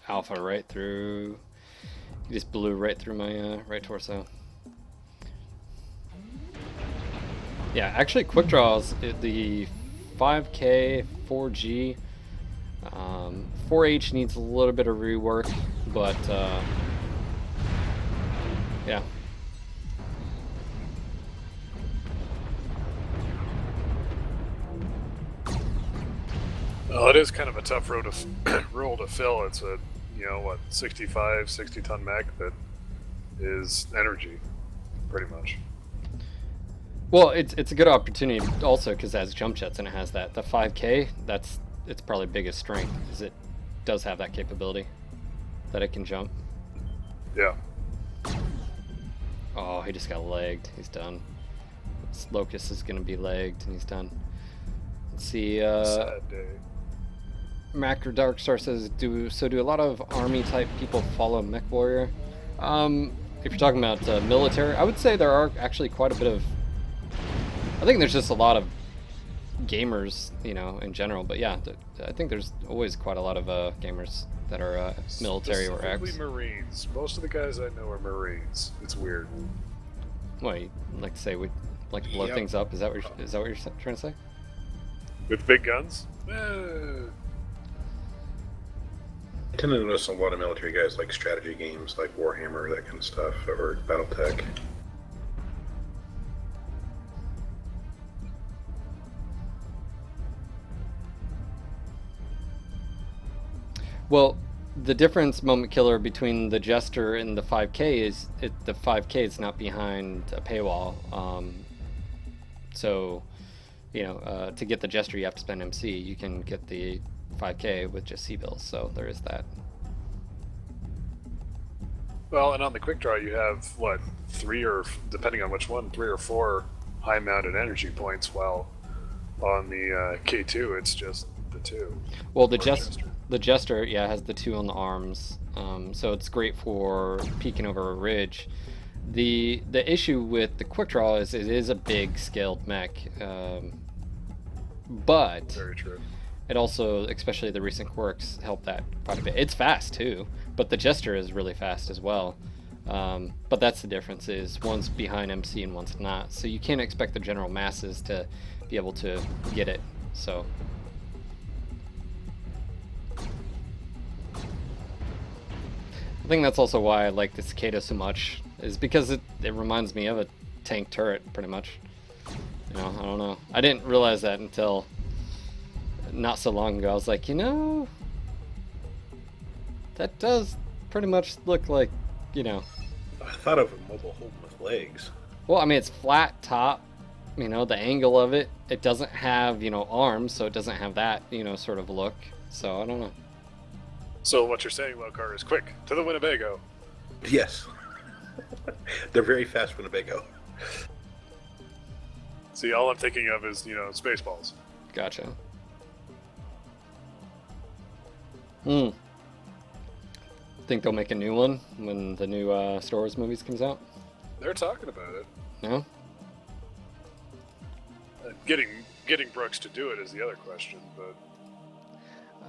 Alpha right through. He just blew right through my right torso. Yeah, actually, quick draws, the 5K, 4G, 4H needs a little bit of rework, but yeah. Well, it is kind of a tough role to fill. It's a, 65, 60 ton mech that is energy, pretty much. Well, it's a good opportunity also because it has jump jets and it has that. The 5K, that's its probably biggest strength, is it does have that capability that it can jump. Yeah. Oh, he just got legged. He's done. This Locust is going to be legged and he's done. Let's see. Sad day. Macro Darkstar says, do a lot of army type people follow Mech Warrior? If you're talking about military, I would say there are actually quite a bit of. I think there's just a lot of gamers, in general. But yeah, I think there's always quite a lot of gamers that are military or ex. Specifically Marines. Most of the guys I know are Marines. It's weird. What, you like to say we like to blow Yep. things up? Is that what you're trying to say? With big guns? I tend to notice a lot of military guys like strategy games, like Warhammer, that kind of stuff, or BattleTech. Well, the difference, Moment Killer, between the Jester and the 5K is the 5K is not behind a paywall. So, to get the Jester, you have to spend MC. You can get the 5K with just C-bills, so there is that. Well, and on the quick draw, you have, three or, depending on which one, 3 or 4 high mounted energy points, while on the K2, it's just the 2. Well, the Jester, yeah, has the 2 on the arms, so it's great for peeking over a ridge. The issue with the quick draw is it is a big scaled mech, but Very true. it also, especially the recent quirks, help that quite a bit. It's fast too, but the Jester is really fast as well. But that's the difference, is one's behind MC and one's not. So you can't expect the general masses to be able to get it. So I think that's also why I like the Cicada so much, is because it reminds me of a tank turret, pretty much. I don't know. I didn't realize that until not so long ago. I was like, that does pretty much look like, I thought of a mobile home with legs. Well, I mean, it's flat top, the angle of it. It doesn't have, arms, so it doesn't have that, sort of look. So I don't know. So what you're saying, Lokar, is quick, to the Winnebago. Yes. They're very fast Winnebago. See, all I'm thinking of is, Spaceballs. Gotcha. Think they'll make a new one when the new Star Wars movies comes out? They're talking about it. No? Getting Brooks to do it is the other question, but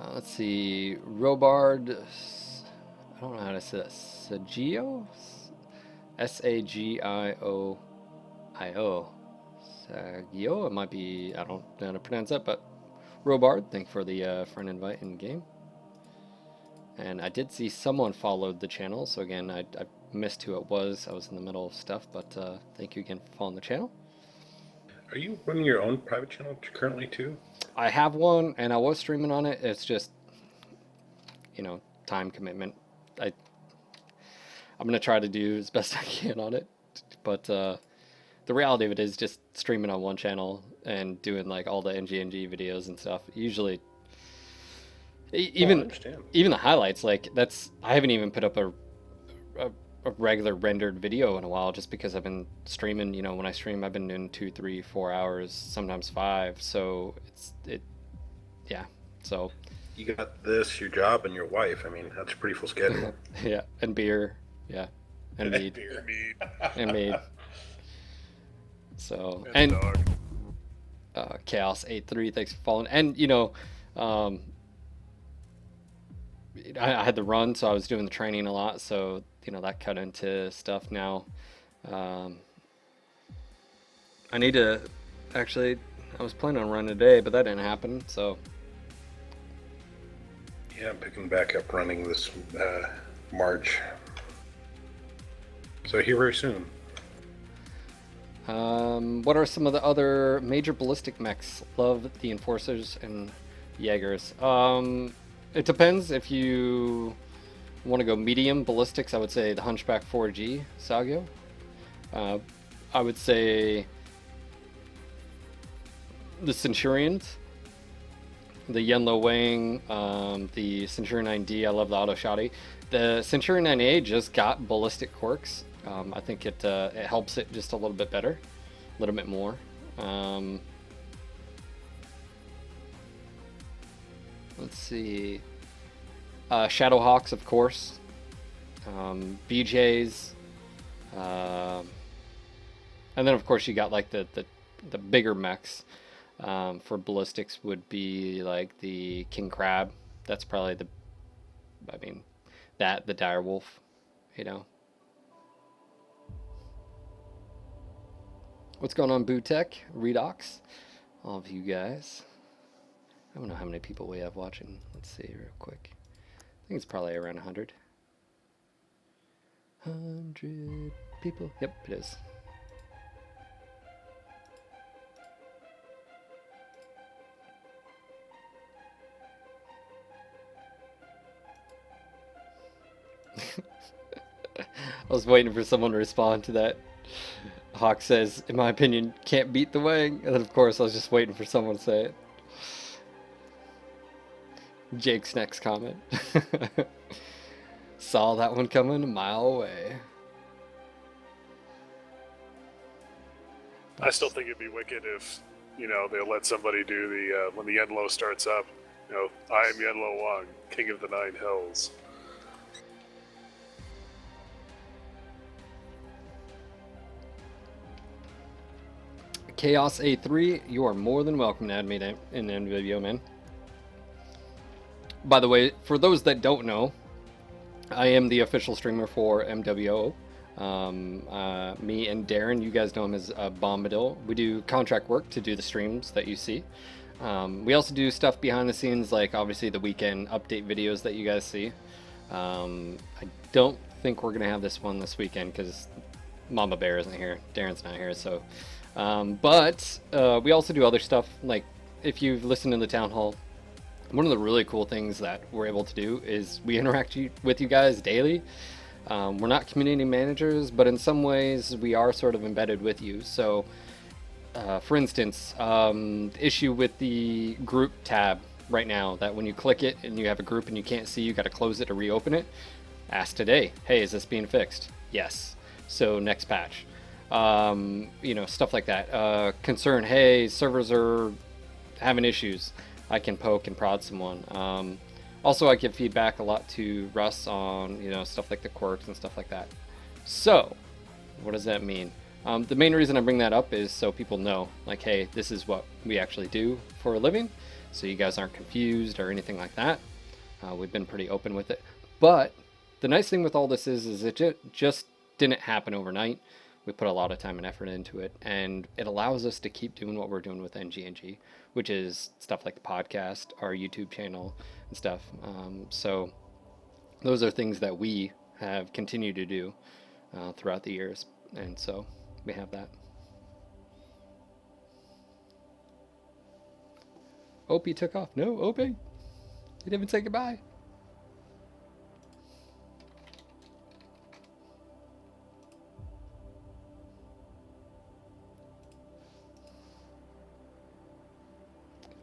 Let's see. Robard. I don't know how to say that. Sagio? Sagio. Sagio? It might be. I don't know how to pronounce that, but Robard, thank you for the friend invite in game. And I did see someone followed the channel, so again, I missed who it was. I was in the middle of stuff, but thank you again for following the channel. Are you running your own private channel currently too? I have one, and I was streaming on it. It's just, time commitment. I'm gonna try to do as best I can on it, but the reality of it is just streaming on one channel and doing like all the NGNG videos and stuff. Usually, even the highlights, like I haven't even put up a regular rendered video in a while, just because I've been streaming. When I stream, I've been doing 2, 3, 4 hours, sometimes 5. So yeah. So you got this, your job, and your wife. I mean, that's a pretty full schedule. Yeah, and beer. Yeah, and mead. Beer, mead. And mead. So And and dog. Chaos83, thanks for following. And I had the run, so I was doing the training a lot. So that cut into stuff now. I need to actually. I was planning on running today, but that didn't happen. So Yeah, I'm picking back up running this March. So here very soon. what are some of the other major ballistic mechs? Love the Enforcers and Jaegers. It depends. If you want to go medium ballistics, I would say the Hunchback 4G Sagyo. I would say the Centurions, the Yenlo Wang, the Centurion 9D. I love the auto shotty. The Centurion 9A just got ballistic quirks. I think it helps it just a little bit better, a little bit more. Let's see. Shadowhawks, of course. BJs. And then, of course, you got like the bigger mechs. For ballistics would be like the King Crab. That's probably the Dire Wolf, What's going on, Bootek, Redox, all of you guys? I don't know how many people we have watching. Let's see real quick. I think it's probably around 100. 100 people. Yep, it is. I was waiting for someone to respond to that. Hawk says, in my opinion, can't beat the Wang. And then, of course, I was just waiting for someone to say it. Jake's next comment. Saw that one coming a mile away. I still think it'd be wicked if, they'll let somebody do the, when the Yenlo starts up, I am Yenlo Wang, King of the Nine Hills. Chaos A3, you are more than welcome to add me in the end video, man. By the way, for those that don't know, I am the official streamer for MWO. Me and Darren, you guys know him as Bombadil. We do contract work to do the streams that you see. We also do stuff behind the scenes, like obviously the weekend update videos that you guys see. I don't think we're going to have this one this weekend because Mama Bear isn't here. Darren's not here, so... but we also do other stuff, like if you've listened to the town hall, one of the really cool things that we're able to do is we interact with you guys daily. We're not community managers, but in some ways we are sort of embedded with you. So for instance, issue with the group tab right now, that when you click it and you have a group and you can't see, you got to close it to reopen it. Ask today, hey, is this being fixed? Yes. So next patch. Stuff like that. Concern, hey, servers are having issues. I can poke and prod someone. Also, I give feedback a lot to Russ on, stuff like the quirks and stuff like that. So, what does that mean? The main reason I bring that up is so people know, like, hey, this is what we actually do for a living, so you guys aren't confused or anything like that. We've been pretty open with it. But the nice thing with all this is it just didn't happen overnight. We put a lot of time and effort into it, and it allows us to keep doing what we're doing with NGNG, which is stuff like the podcast, our YouTube channel, and stuff. So those are things that we have continued to do throughout the years, and so we have that. Opie took off. No, Opie, you didn't even say goodbye.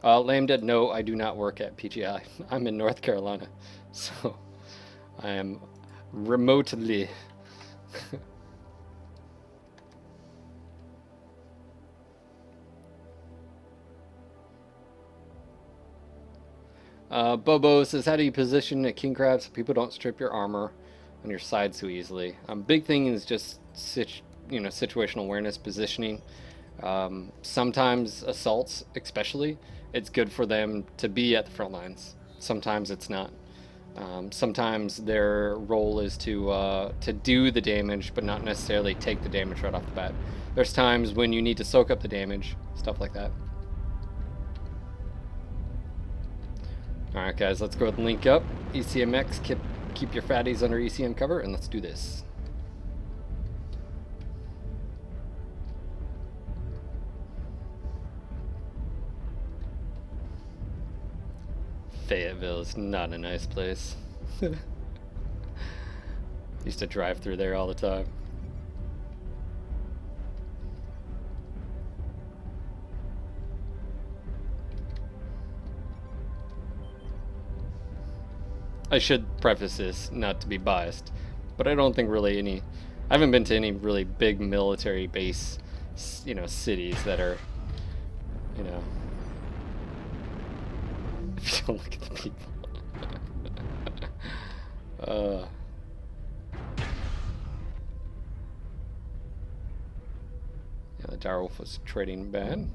Lame Dead, no, I do not work at PGI. I'm in North Carolina, so I am remotely. Bobo says, how do you position a king crab so people don't strip your armor on your side so easily? Big thing is just situational awareness, positioning. Sometimes assaults, especially, it's good for them to be at the front lines. Sometimes it's not. Sometimes their role is to do the damage, but not necessarily take the damage right off the bat. There's times when you need to soak up the damage, stuff like that. Alright guys, let's go ahead and link up. ECMX, keep your fatties under ECM cover, and let's do this. Fayetteville is not a nice place. Used to drive through there all the time. I should preface this, not to be biased, but I don't think really I haven't been to any really big military base, cities that are, if you don't look at the people. Yeah, the direwolf was trading bad.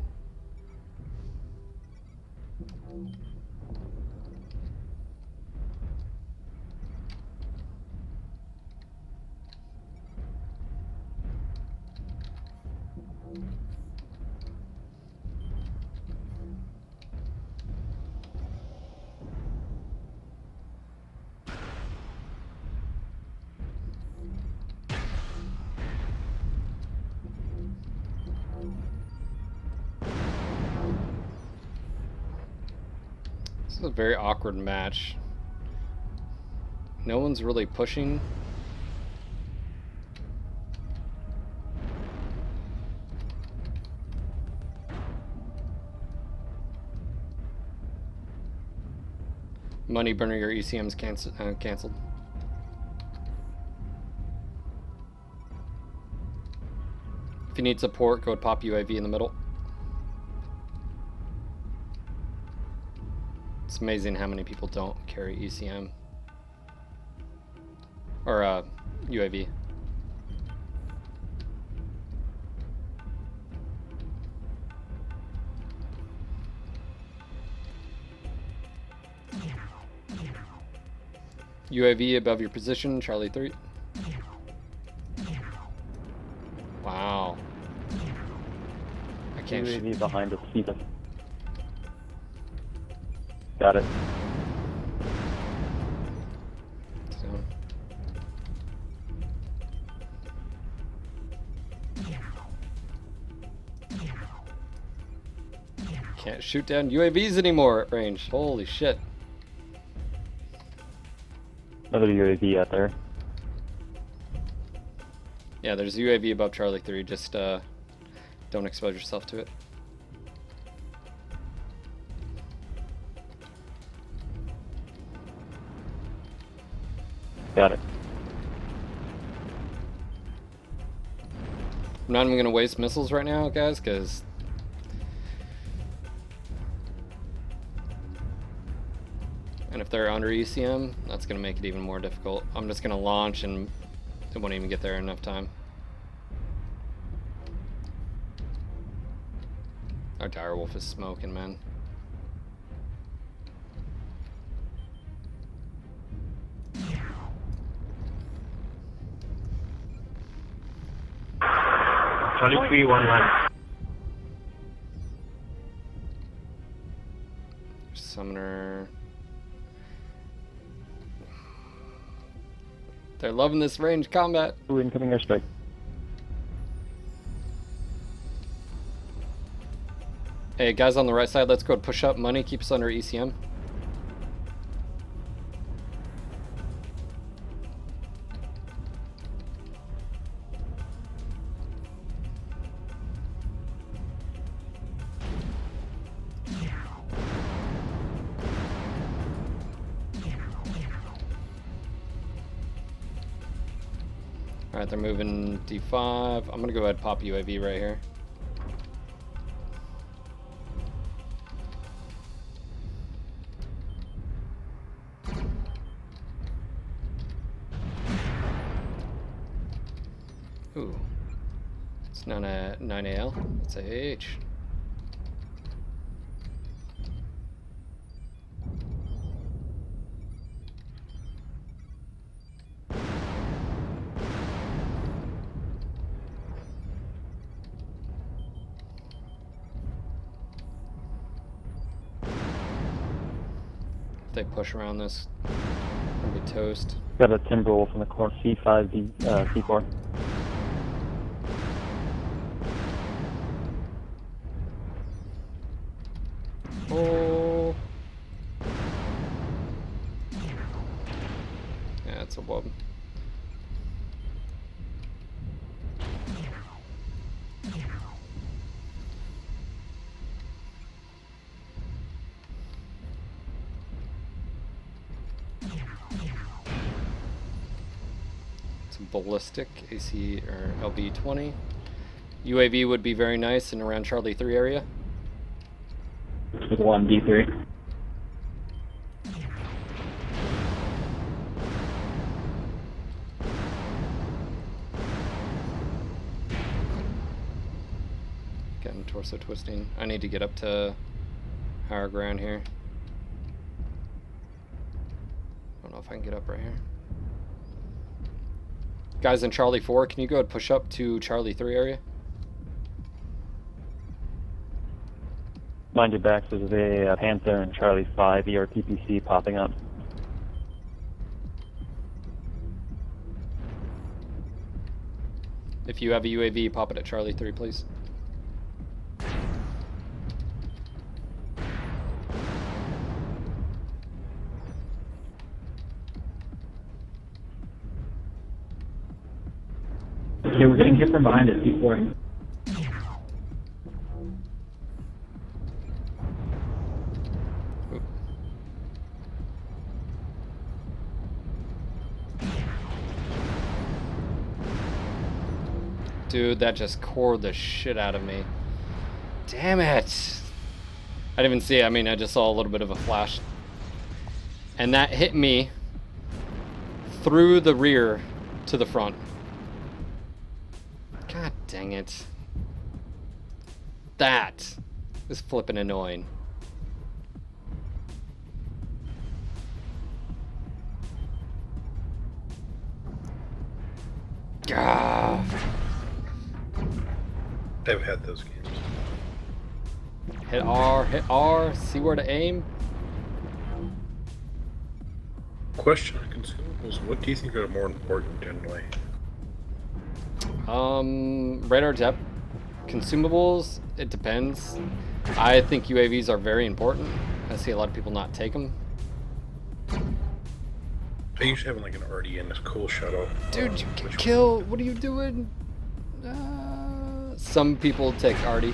This is a very awkward match. No one's really pushing. Money burner, your ECM's canceled. If you need support, go pop UAV in the middle. It's amazing how many people don't carry ECM. Or UAV. UAV above your position, Charlie 3. Wow. I can't shoot. UAV behind us, Steven. Got it. So. Can't shoot down UAVs anymore at range. Holy shit. Another UAV out there. Yeah, there's a UAV above Charlie 3. Just don't expose yourself to it. Got it. I'm not even going to waste missiles right now, guys, because and if they're under ECM, that's going to make it even more difficult. I'm just going to launch and it won't even get there in enough time. Our direwolf is smoking, man. Charlie 3, 1 left. Summoner. They're loving this range combat. Ooh, incoming airstrike. Hey, guys on the right side, let's go push up. Money, keep us under ECM. Alright, they're moving D5. I'm gonna go ahead and pop UAV right here. Ooh. It's not a 9AL, it's a AH. If they push around this, we'll be toast. Got a Timberwolf in the corner, C5, C4. Oh. Yeah, it's a wub. It's a ballistic AC or LB-20. UAV would be very nice in around Charlie 3 area. With 1 D3. Getting torso twisting. I need to get up to higher ground here. I don't know if I can get up right here. Guys in Charlie 4, can you go ahead and push up to Charlie 3 area? Mind your backs, there's a Panther and Charlie 5 ERTPC popping up. If you have a UAV, pop it at Charlie 3, please. Okay, we're getting hit from behind at C4. Dude, that just cored the shit out of me. Damn it! I didn't even see it. I mean, I just saw a little bit of a flash. And that hit me through the rear to the front. God dang it. That is flippin' annoying. Gah. I've had those games. Hit R, see where to aim. Question on consumables. What do you think are more important generally? Radar depth. Consumables, it depends. I think UAVs are very important. I see a lot of people not take them. I usually have like an RD and this cool shuttle. Dude, you can kill. What are you doing? Some people take arty.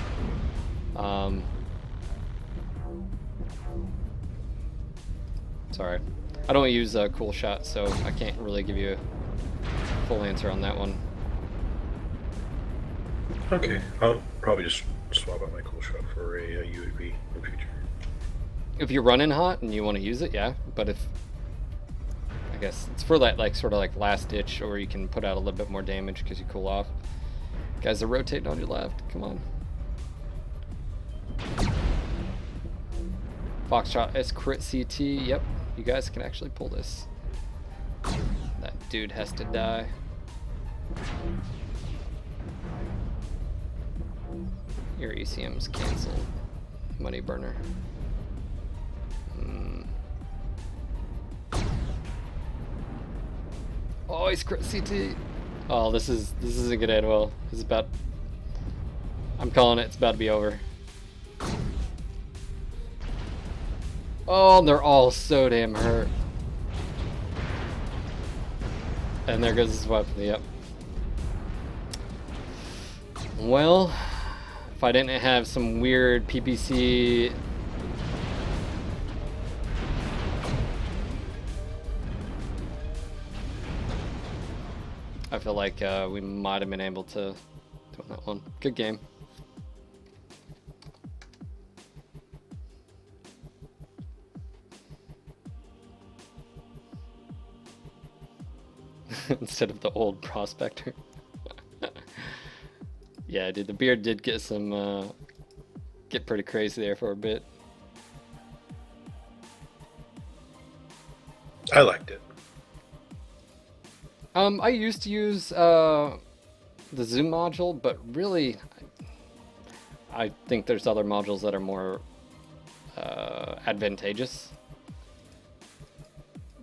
Sorry. I don't use a cool shot, so I can't really give you a full answer on that one. Okay, I'll probably just swap out my cool shot for a UAV in future. If you're running hot and you want to use it, yeah. But if I guess it's for that like sort of like last ditch, or you can put out a little bit more damage because you cool off. Guys, they're rotating on your left. Come on. Foxtrot S crit CT. Yep, you guys can actually pull this. That dude has to die. Your ECM's canceled. Money burner. Oh, he's crit CT. Oh, this isn't gonna end well. This is about. I'm calling it. It's about to be over. Oh, they're all so damn hurt. And there goes his weapon. Yep. Well, if I didn't have some weird PPC. I feel like we might have been able to do that one. Good game. Instead of the old prospector. Yeah, dude, the beard did get some get pretty crazy there for a bit. I liked it. I used to use the zoom module, but really, I think there's other modules that are more advantageous.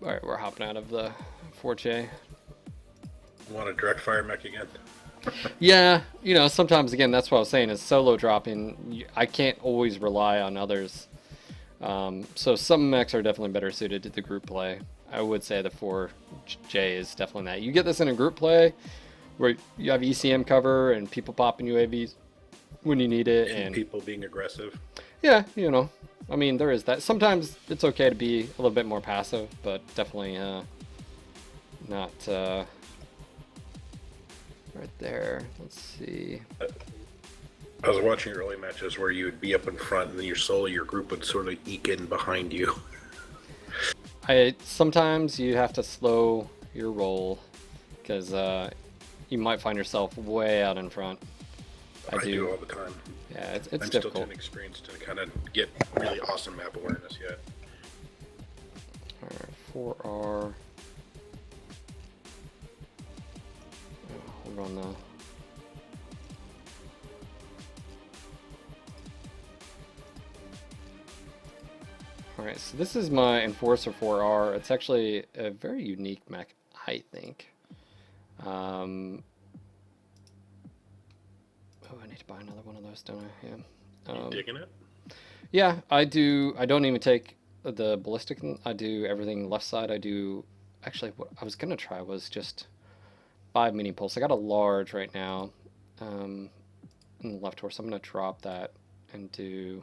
All right, we're hopping out of the 4J. Want a direct fire mech again? Yeah, you know, sometimes again, that's what I was saying is solo dropping. I can't always rely on others. So some mechs are definitely better suited to the group play. I would say the 4J is definitely that. You get this in a group play where you have ECM cover and people popping UAVs when you need it, and people being aggressive. Yeah, you know, I mean, there is that. Sometimes it's okay to be a little bit more passive, but definitely not right there. Let's see. I was watching early matches where you would be up in front and then your group would sort of eke in behind you. Sometimes you have to slow your roll because you might find yourself way out in front. I do all the time. Yeah, it's I'm difficult. still too inexperienced to kind of get really awesome map awareness yet. Alright, 4R. Hold on now. Alright, so this is my Enforcer 4R. It's actually a very unique mech, I think. Oh, I need to buy another one of those, don't I? Yeah. You digging it? Yeah, I do. I don't even take the ballistic. I do everything left side. I do. Actually, what I was going to try was just 5 mini pulse. I got a large right now in the left horse. I'm going to drop that and do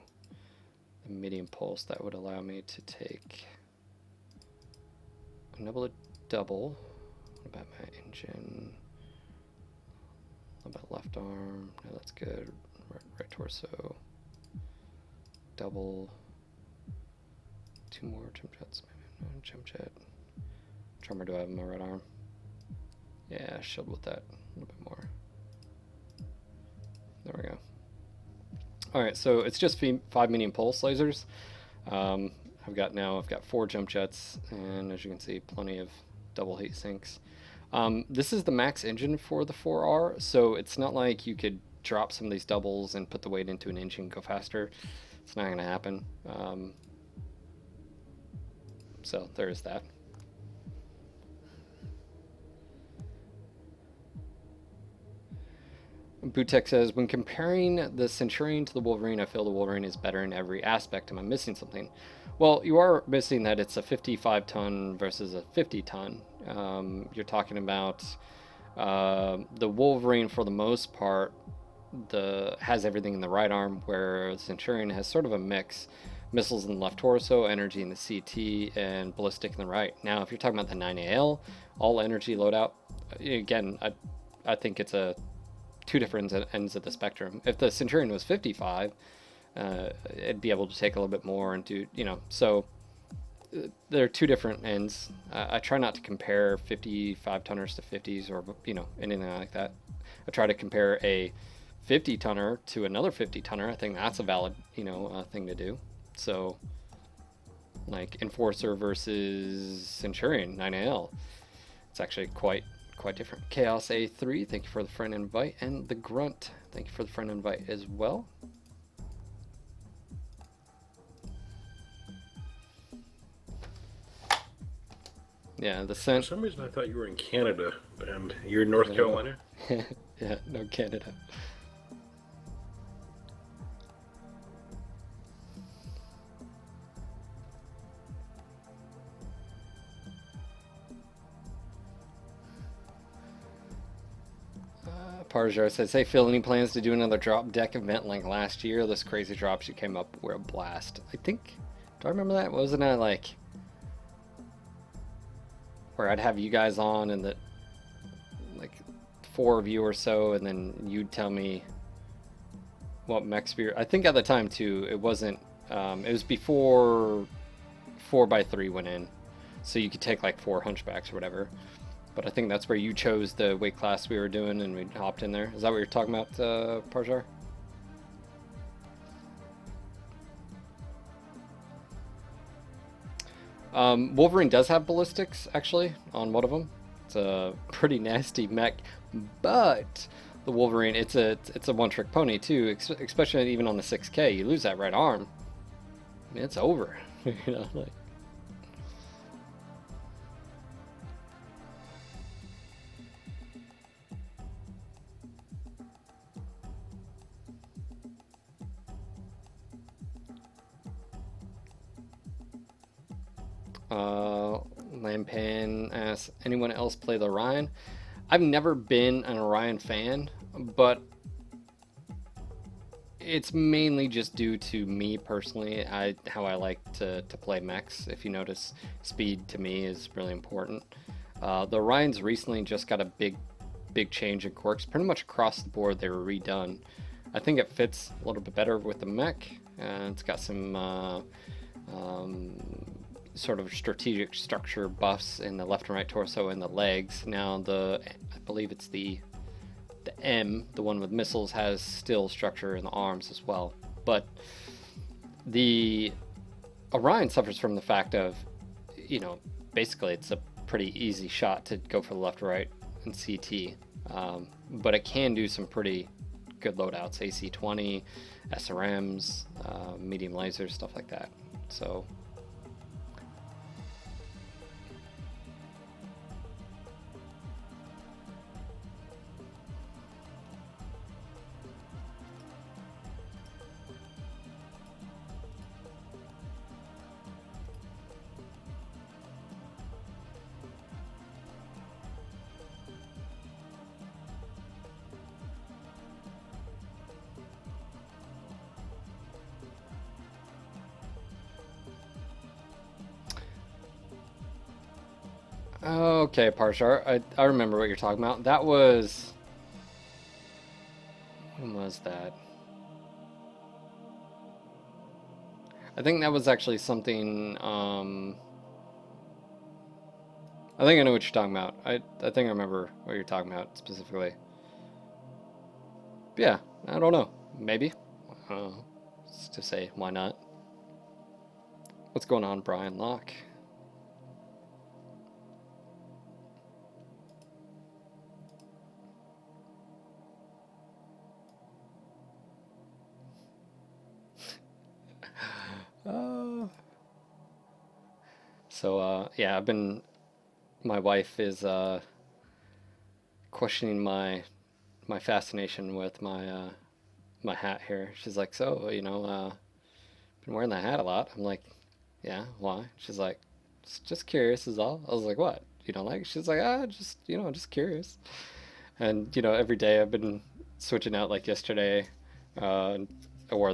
the medium pulse. That would allow me to take another double. What about my engine? What about left arm? No, that's good. Right torso. Double. 2 more jump jets. Maybe no jump jet. Tremor do I have in my right arm? Yeah, shield with that a little bit more. There we go. Alright, so it's just 5 medium pulse lasers. I've got 4 jump jets, and as you can see, plenty of double heat sinks. This is the max engine for the 4R, so it's not like you could drop some of these doubles and put the weight into an engine and go faster. It's not going to happen. So there is that. Butek says, when comparing the Centurion to the Wolverine, I feel the Wolverine is better in every aspect. Am I missing something? Well, you are missing that it's a 55-ton versus a 50-ton. You're talking about the Wolverine, for the most part, has everything in the right arm, where the Centurion has sort of a mix. Missiles in the left torso, energy in the CT, and ballistic in the right. Now, if you're talking about the 9AL, all energy loadout, again, I think it's two different ends of the spectrum. If the Centurion was 55, it'd be able to take a little bit more and do, so there are two different ends. I try not to compare 55-tonners to 50s or, anything like that. I try to compare a 50-tonner to another 50-tonner. I think that's a valid, thing to do. So, like Enforcer versus Centurion 9AL, it's actually quite quite different. Chaos A3, thank you for the friend invite, and the Grunt, thank you for the friend invite as well. Yeah, the For scent. some reason, I thought you were in Canada, and you're in North Carolina. Yeah, no, Canada. Parjar says, hey Phil, any plans to do another drop deck event like last year? Those crazy drops you came up were a blast. I think, do I remember that? Wasn't it like where I'd have you guys on and that like 4 of you or so, and then you'd tell me what mech spear. I think at the time too, it wasn't, it was before 4x3 went in, so you could take like 4 hunchbacks or whatever. But I think that's where you chose the weight class we were doing and we hopped in there. Is that what you're talking about, Parjar? Wolverine does have ballistics, actually, on one of them. It's a pretty nasty mech, but the Wolverine, it's a one-trick pony, too, especially even on the 6K. You lose that right arm, I mean, it's over. You know, like... Lampan asks, anyone else play the Orion? I've never been an Orion fan, but it's mainly just due to me personally, how I like to play mechs. If you notice, speed to me is really important. The Orions recently just got a big change in quirks. Pretty much across the board, they were redone. I think it fits a little bit better with the mech. It's got some sort of strategic structure buffs in the left and right torso and the legs. Now I believe it's the M, the one with missiles, has still structure in the arms as well. But the Orion suffers from the fact of, you know, basically it's a pretty easy shot to go for the left, right, and CT. But it can do some pretty good loadouts, AC-20, SRMs, medium lasers, stuff like that. So okay, Parshar, I remember what you're talking about. That was... when was that? I think that was actually something, I think I know what you're talking about. I think I remember what you're talking about specifically. But yeah, I don't know. Maybe. I don't know. It's to say, why not? What's going on, Brian Locke? So yeah, my wife is questioning my fascination with my my hat here. She's like, so, you know, been wearing that hat a lot. I'm like, yeah, why? She's like, just curious is all. I was like, what? You don't like it? She's like, just, you know, just curious. And, you know, every day I've been switching out. Like yesterday, I wore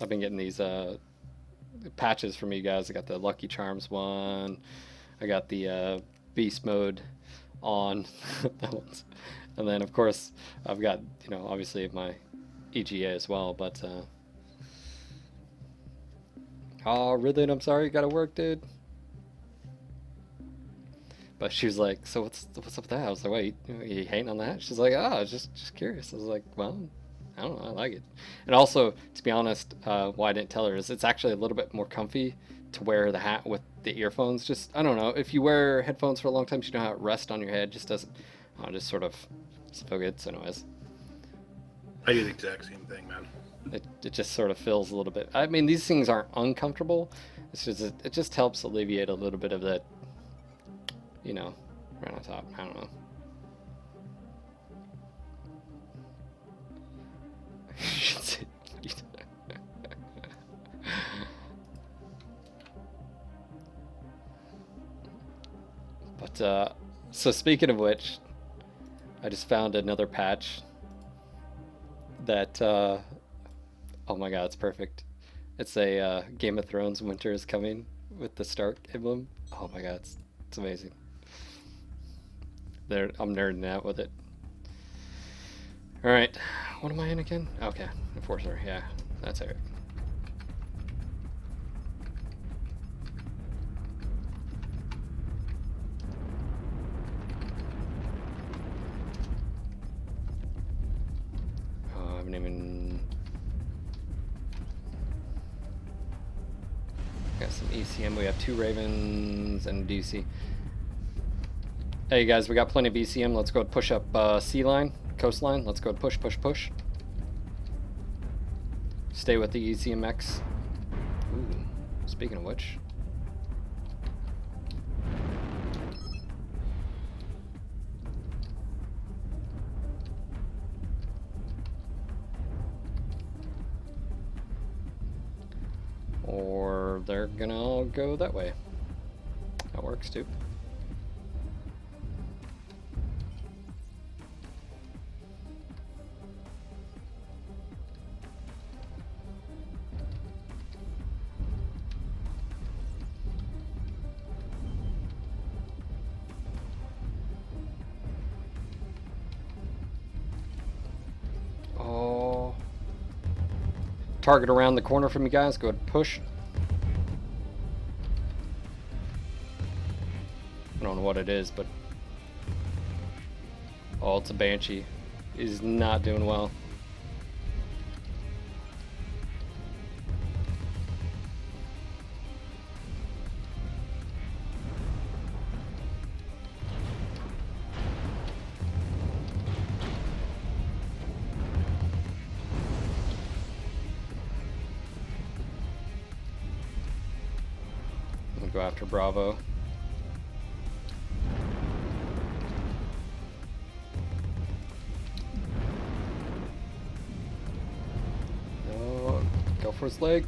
I've been getting these patches from you guys. I got the Lucky Charms one. I got the Beast Mode on. That one's, and then of course I've got, you know, obviously my EGA as well. But oh, really? I'm sorry, you gotta work, dude. But she was like, so what's up with that? I was like, wait, you hating on that? She's like, oh, just curious. I was like, well, I don't know, I like it. And also, to be honest, why I didn't tell her is it's actually a little bit more comfy to wear the hat with the earphones. Just, I don't know, if you wear headphones for a long time, you know how it rests on your head. Just doesn't, just sort of feel good. So anyways, I do the exact same thing, man. it just sort of feels a little bit. I mean, these things aren't uncomfortable. It's just it just helps alleviate a little bit of that, you know, right on top. I don't know. But so speaking of which, I just found another patch that oh my god, it's perfect. It's a Game of Thrones Winter is Coming with the Stark emblem. Oh my god, it's amazing. I'm nerding out with it. Alright, what am I in again? Okay, Enforcer, yeah, that's it. I haven't even... Got some ECM, we have 2 Ravens and DC. Hey guys, we got plenty of ECM, let's go push up C-line. Coastline, let's go push, push, push. Stay with the ECMX. Ooh, speaking of which. Or they're gonna all go that way. That works too. Target around the corner from you guys. Go ahead and push. I don't know what it is, but... Oh, it's a Banshee. He's not doing well. Go after Bravo. Oh, go for his leg.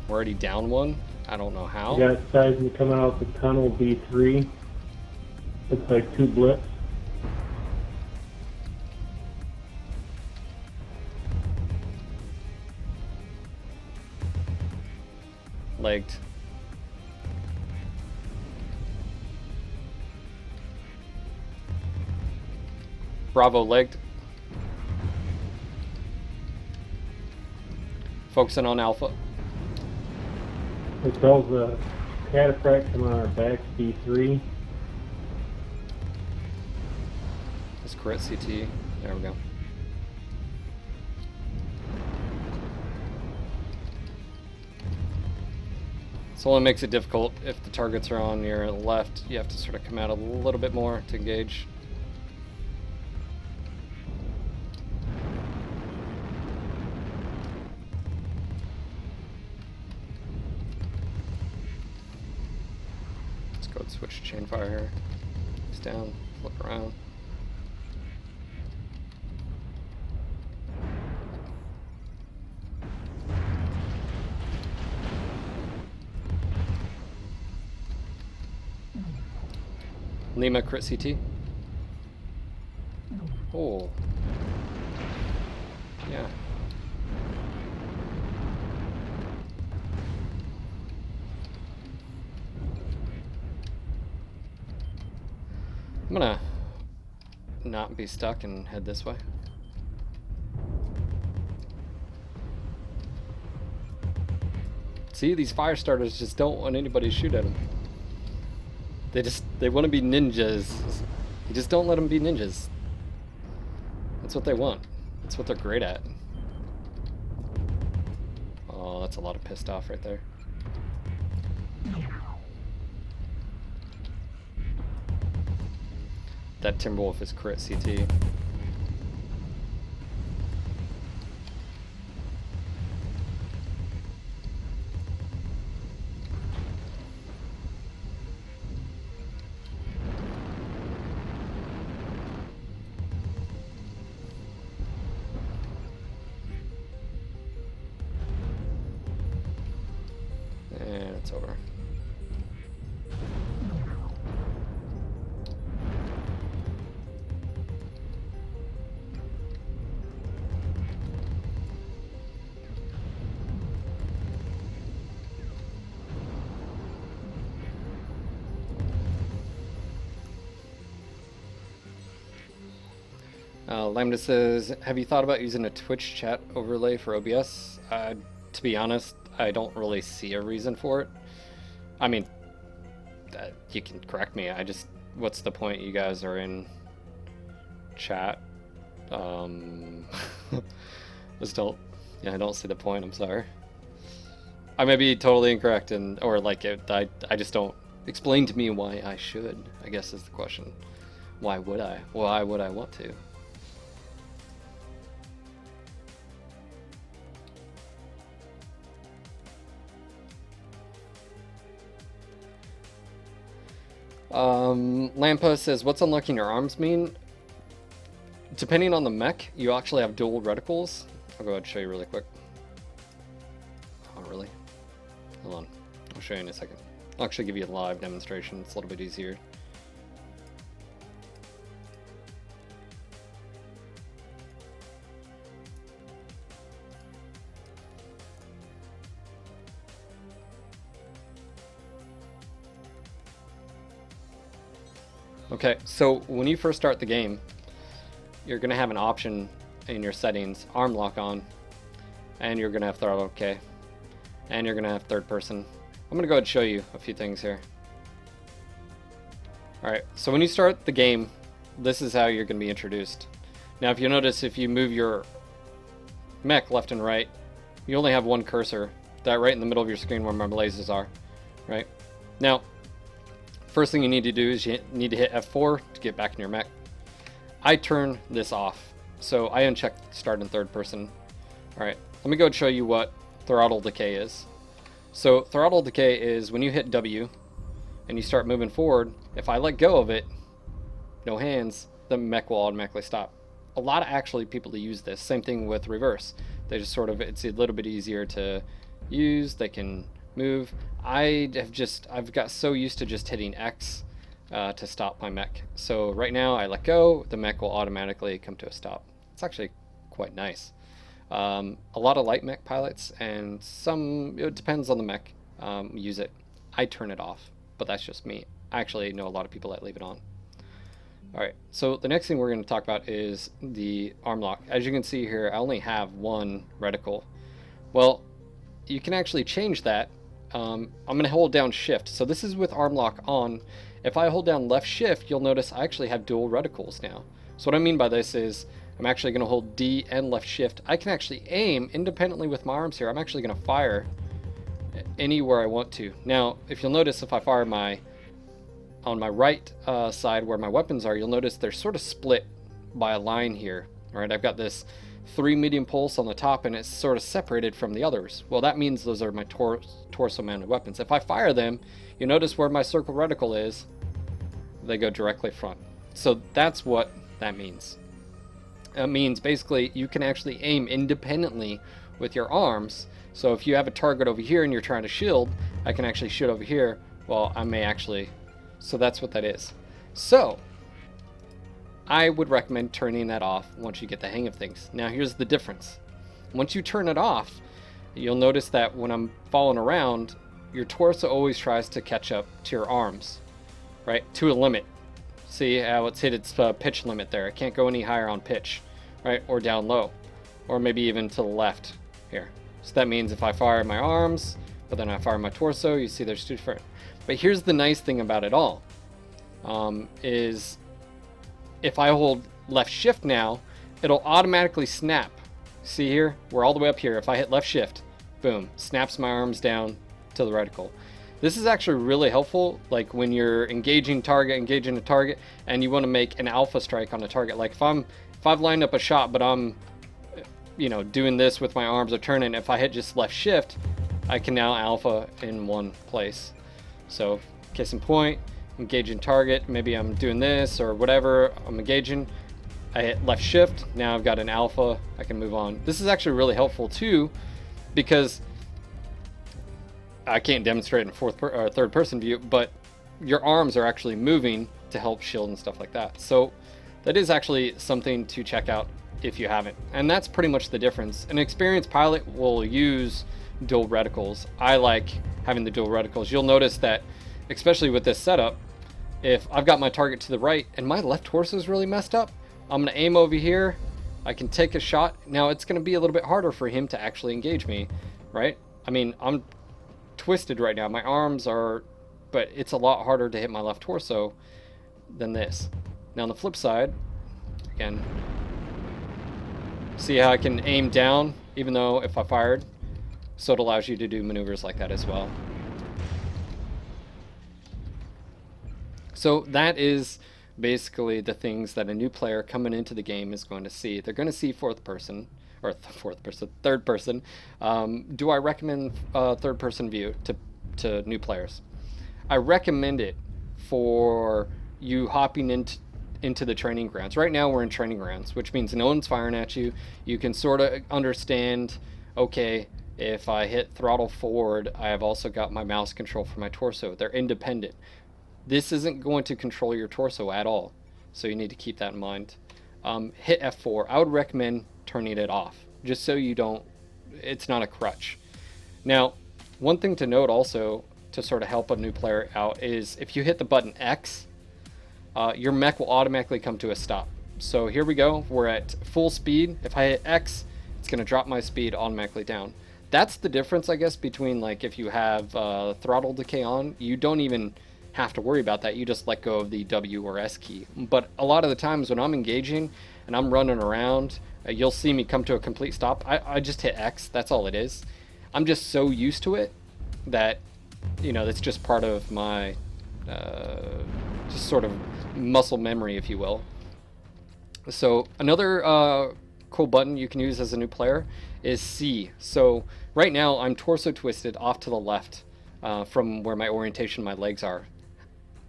We're already down one. I don't know how. You got Seismic coming out the tunnel B3. Looks like 2 blips. Legged. Bravo legged. Focusing on Alpha. It tells the cataphract coming on our back B3. Let's crit CT. There we go. So only makes it difficult if the targets are on your left. You have to sort of come out a little bit more to engage. Let's go and switch to chain fire here. He's down, flip around. Lima crit CT. Oh. Yeah. I'm gonna not be stuck and head this way. See, these fire starters just don't want anybody to shoot at them. They want to be ninjas. You just don't let them be ninjas. That's what they want. That's what they're great at. Oh, that's a lot of pissed off right there. That Timberwolf is crit CT. And it's over. Lambda says, have you thought about using a Twitch chat overlay for OBS? To be honest, I don't really see a reason for it. I mean, you can correct me. What's the point? You guys are in chat. I don't see the point. I'm sorry. I may be totally incorrect, I just don't. Explain to me why I should, I guess is the question. Why would I? Why would I want to? Lampa says, what's unlocking your arms mean? Depending on the mech, you actually have dual reticles. I'll go ahead and show you really quick. Oh, really? Hold on. I'll show you in a second. I'll actually give you a live demonstration. It's a little bit easier. Okay, so when you first start the game, you're going to have an option in your settings, arm lock on, and you're going to have throttle OK, and you're going to have third person. I'm going to go ahead and show you a few things here. Alright, so when you start the game, this is how you're going to be introduced. Now if you notice, if you move your mech left and right, you only have one cursor, that right in the middle of your screen where my lasers are. Right? Now, first thing you need to do is you need to hit F4 to get back in your mech. I turn this off, so I uncheck start in third person. Alright, let me go and show you what throttle decay is. So throttle decay is when you hit W and you start moving forward, if I let go of it, no hands, the mech will automatically stop. A lot of actually people to use this. Same thing with reverse. They just sort of, it's a little bit easier to use. They can move. I've got so used to just hitting X to stop my mech. So right now I let go, the mech will automatically come to a stop. It's actually quite nice. A lot of light mech pilots and some, it depends on the mech, use it. I turn it off, but that's just me. I actually know a lot of people that leave it on. Alright, so the next thing we're going to talk about is the arm lock. As you can see here, I only have one reticle. Well, you can actually change that. I'm going to hold down shift. So this is with arm lock on. If I hold down left shift, you'll notice I actually have dual reticles now. So what I mean by this is I'm actually going to hold D and left shift. I can actually aim independently with my arms here. I'm actually going to fire anywhere I want to. Now, if you'll notice, if I fire on my right side where my weapons are, you'll notice they're sort of split by a line here. All right, I've got this 3 medium pulse on the top and it's sort of separated from the others. Well, that means those are my torso mounted weapons. If I fire them, you notice where my circle reticle is, they go directly front. So that's what that means. It means basically you can actually aim independently with your arms. So if you have a target over here and you're trying to shield, I can actually shoot over here. Well, I may actually, so that's what that is. So I would recommend turning that off once you get the hang of things. Now here's the difference. Once you turn it off, you'll notice that when I'm falling around, your torso always tries to catch up to your arms, right? To a limit. See how it's hit its pitch limit there. It can't go any higher on pitch, right? Or down low, or maybe even to the left here. So that means if I fire my arms, but then I fire my torso, you see there's two different. But here's the nice thing about it all, is if I hold left shift now, it'll automatically snap. See here? We're all the way up here. If I hit left shift, boom, snaps my arms down to the reticle. This is actually really helpful, like when you're engaging a target, and you want to make an alpha strike on a target. Like if I've lined up a shot, but I'm, doing this with my arms or turning, if I hit just left shift, I can now alpha in one place. So, case in point, engaging target, maybe I'm doing this or whatever, I'm engaging, I hit left shift, now I've got an alpha, I can move on. This is actually really helpful too, because I can't demonstrate in third person view, but your arms are actually moving to help shield and stuff like that. So that is actually something to check out if you haven't. And that's pretty much the difference. An experienced pilot will use dual reticles. I like having the dual reticles. You'll notice that, especially with this setup, if I've got my target to the right and my left torso is really messed up, I'm going to aim over here, I can take a shot. Now it's going to be a little bit harder for him to actually engage me, right? I mean, I'm twisted right now, my arms are, but it's a lot harder to hit my left torso than this. Now on the flip side, again, see how I can aim down even though if I fired? So it allows you to do maneuvers like that as well. So that is basically the things that a new player coming into the game is going to see. They're going to see third person. Do I recommend third person view to new players? I recommend it for you hopping into the training grounds. Right now we're in training grounds, which means no one's firing at you. You can sort of understand, okay, if I hit throttle forward, I have also got my mouse control for my torso. They're independent. This isn't going to control your torso at all, so you need to keep that in mind. Hit F4. I would recommend turning it off, just so you don't, it's not a crutch. Now, one thing to note also, to sort of help a new player out, is if you hit the button X, your mech will automatically come to a stop. So here we go, we're at full speed. If I hit X, it's going to drop my speed automatically down. That's the difference, I guess, between like if you have throttle decay on, you don't even have to worry about that. You just let go of the W or S key. But a lot of the times when I'm engaging and I'm running around, you'll see me come to a complete stop. I just hit X, that's all it is. I'm just so used to it that, that's just part of my just sort of muscle memory, if you will. So another cool button you can use as a new player is C. So right now I'm torso twisted off to the left from where my orientation, my legs are.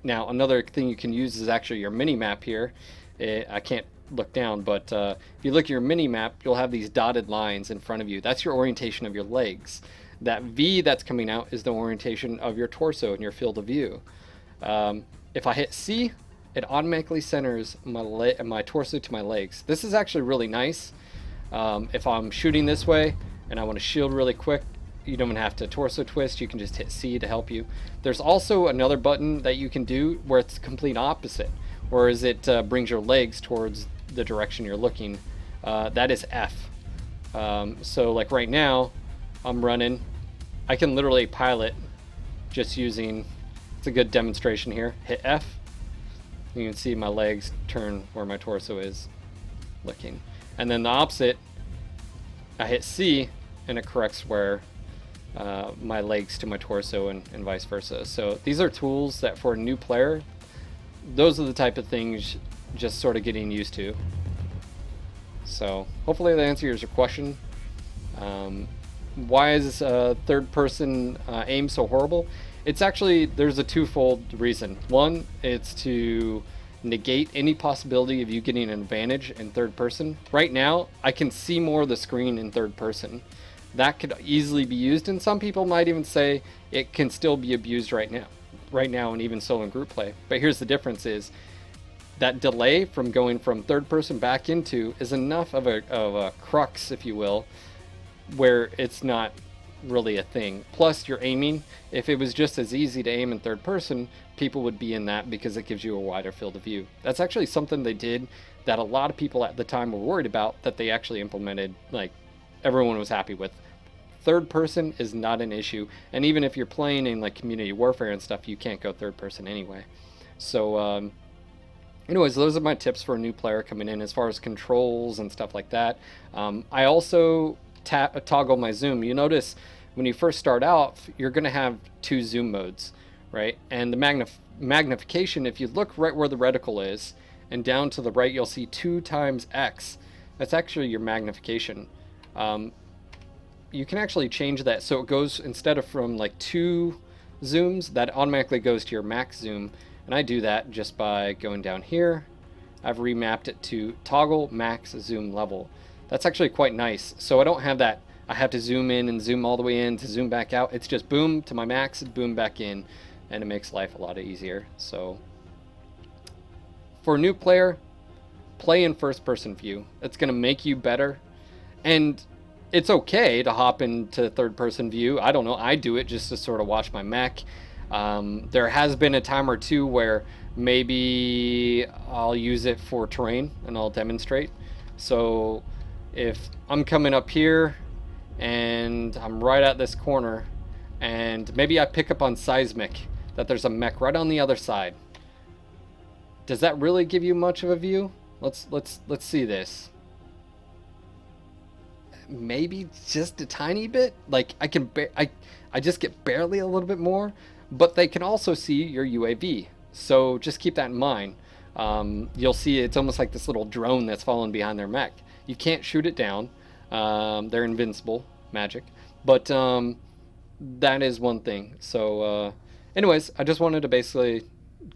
Now another thing you can use is actually your mini map here. I can't look down, but if you look at your mini map, you'll have these dotted lines in front of you. That's your orientation of your legs. That V that's coming out is the orientation of your torso and your field of view. If I hit C, it automatically centers my torso to my legs. This is actually really nice. If I'm shooting this way and I want to shield really quick, you don't even have to torso twist. You can just hit C to help you. There's also another button that you can do where it's complete opposite, whereas it brings your legs towards the direction you're looking. That is F. So like right now, I'm running. I can literally pilot just using, it's a good demonstration here. Hit F. You can see my legs turn where my torso is looking. And then the opposite, I hit C and it corrects where my legs to my torso and vice versa. So these are tools that for a new player, those are the type of things just sort of getting used to. So hopefully that answers your question. Why is third person aim so horrible? It's actually, there's a twofold reason. One, it's to negate any possibility of you getting an advantage in third person. Right now, I can see more of the screen in third person. That could easily be used, and some people might even say it can still be abused right now and even solo and group play. But here's the difference is that delay from going from third person back into is enough of a crux, if you will, where it's not really a thing. Plus you're aiming. If it was just as easy to aim in third person, people would be in that because it gives you a wider field of view. That's actually something they did that a lot of people at the time were worried about, that they actually implemented, like everyone was happy with. Third person is not an issue, and even if you're playing in like community warfare and stuff, you can't go third person anyway. So anyways, those are my tips for a new player coming in as far as controls and stuff like that. I also toggle my zoom. You notice when you first start out, you're going to have 2 zoom modes, right? And the magnification, if you look right where the reticle is, and down to the right, you'll see 2 times X. That's actually your magnification. You can actually change that so it goes, instead of from like 2 zooms, that automatically goes to your max zoom. And I do that just by going down here. I've remapped it to toggle max zoom level. That's actually quite nice. So I don't have that, I have to zoom in and zoom all the way in to zoom back out. It's just boom to my max, boom back in, and it makes life a lot easier. So for a new player, play in first person view. It's going to make you better. And it's okay to hop into third person view. I don't know, I do it just to sort of watch my mech. There has been a time or two where maybe I'll use it for terrain and I'll demonstrate. So if I'm coming up here and I'm right at this corner and maybe I pick up on seismic that there's a mech right on the other side, does that really give you much of a view? Let's see this. Maybe just a tiny bit. Like I just get barely a little bit more, but they can also see your UAV. So just keep that in mind. You'll see it's almost like this little drone that's following behind their mech. You can't shoot it down. They're invincible, magic. But that is one thing. So anyways, I just wanted to basically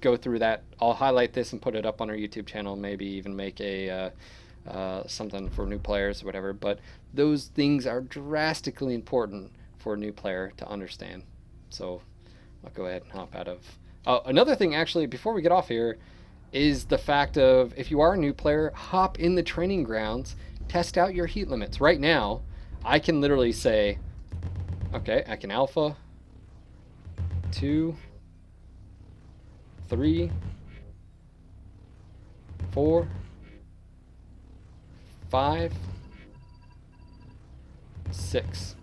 go through that. I'll highlight this and put it up on our YouTube channel, maybe even make a something for new players or whatever. But those things are drastically important for a new player to understand. So I'll go ahead and hop out of... another thing, actually, before we get off here, is the fact of, if you are a new player, hop in the training grounds, test out your heat limits. Right now, I can literally say, okay, I can alpha, 2, 3, 4, 5, 6.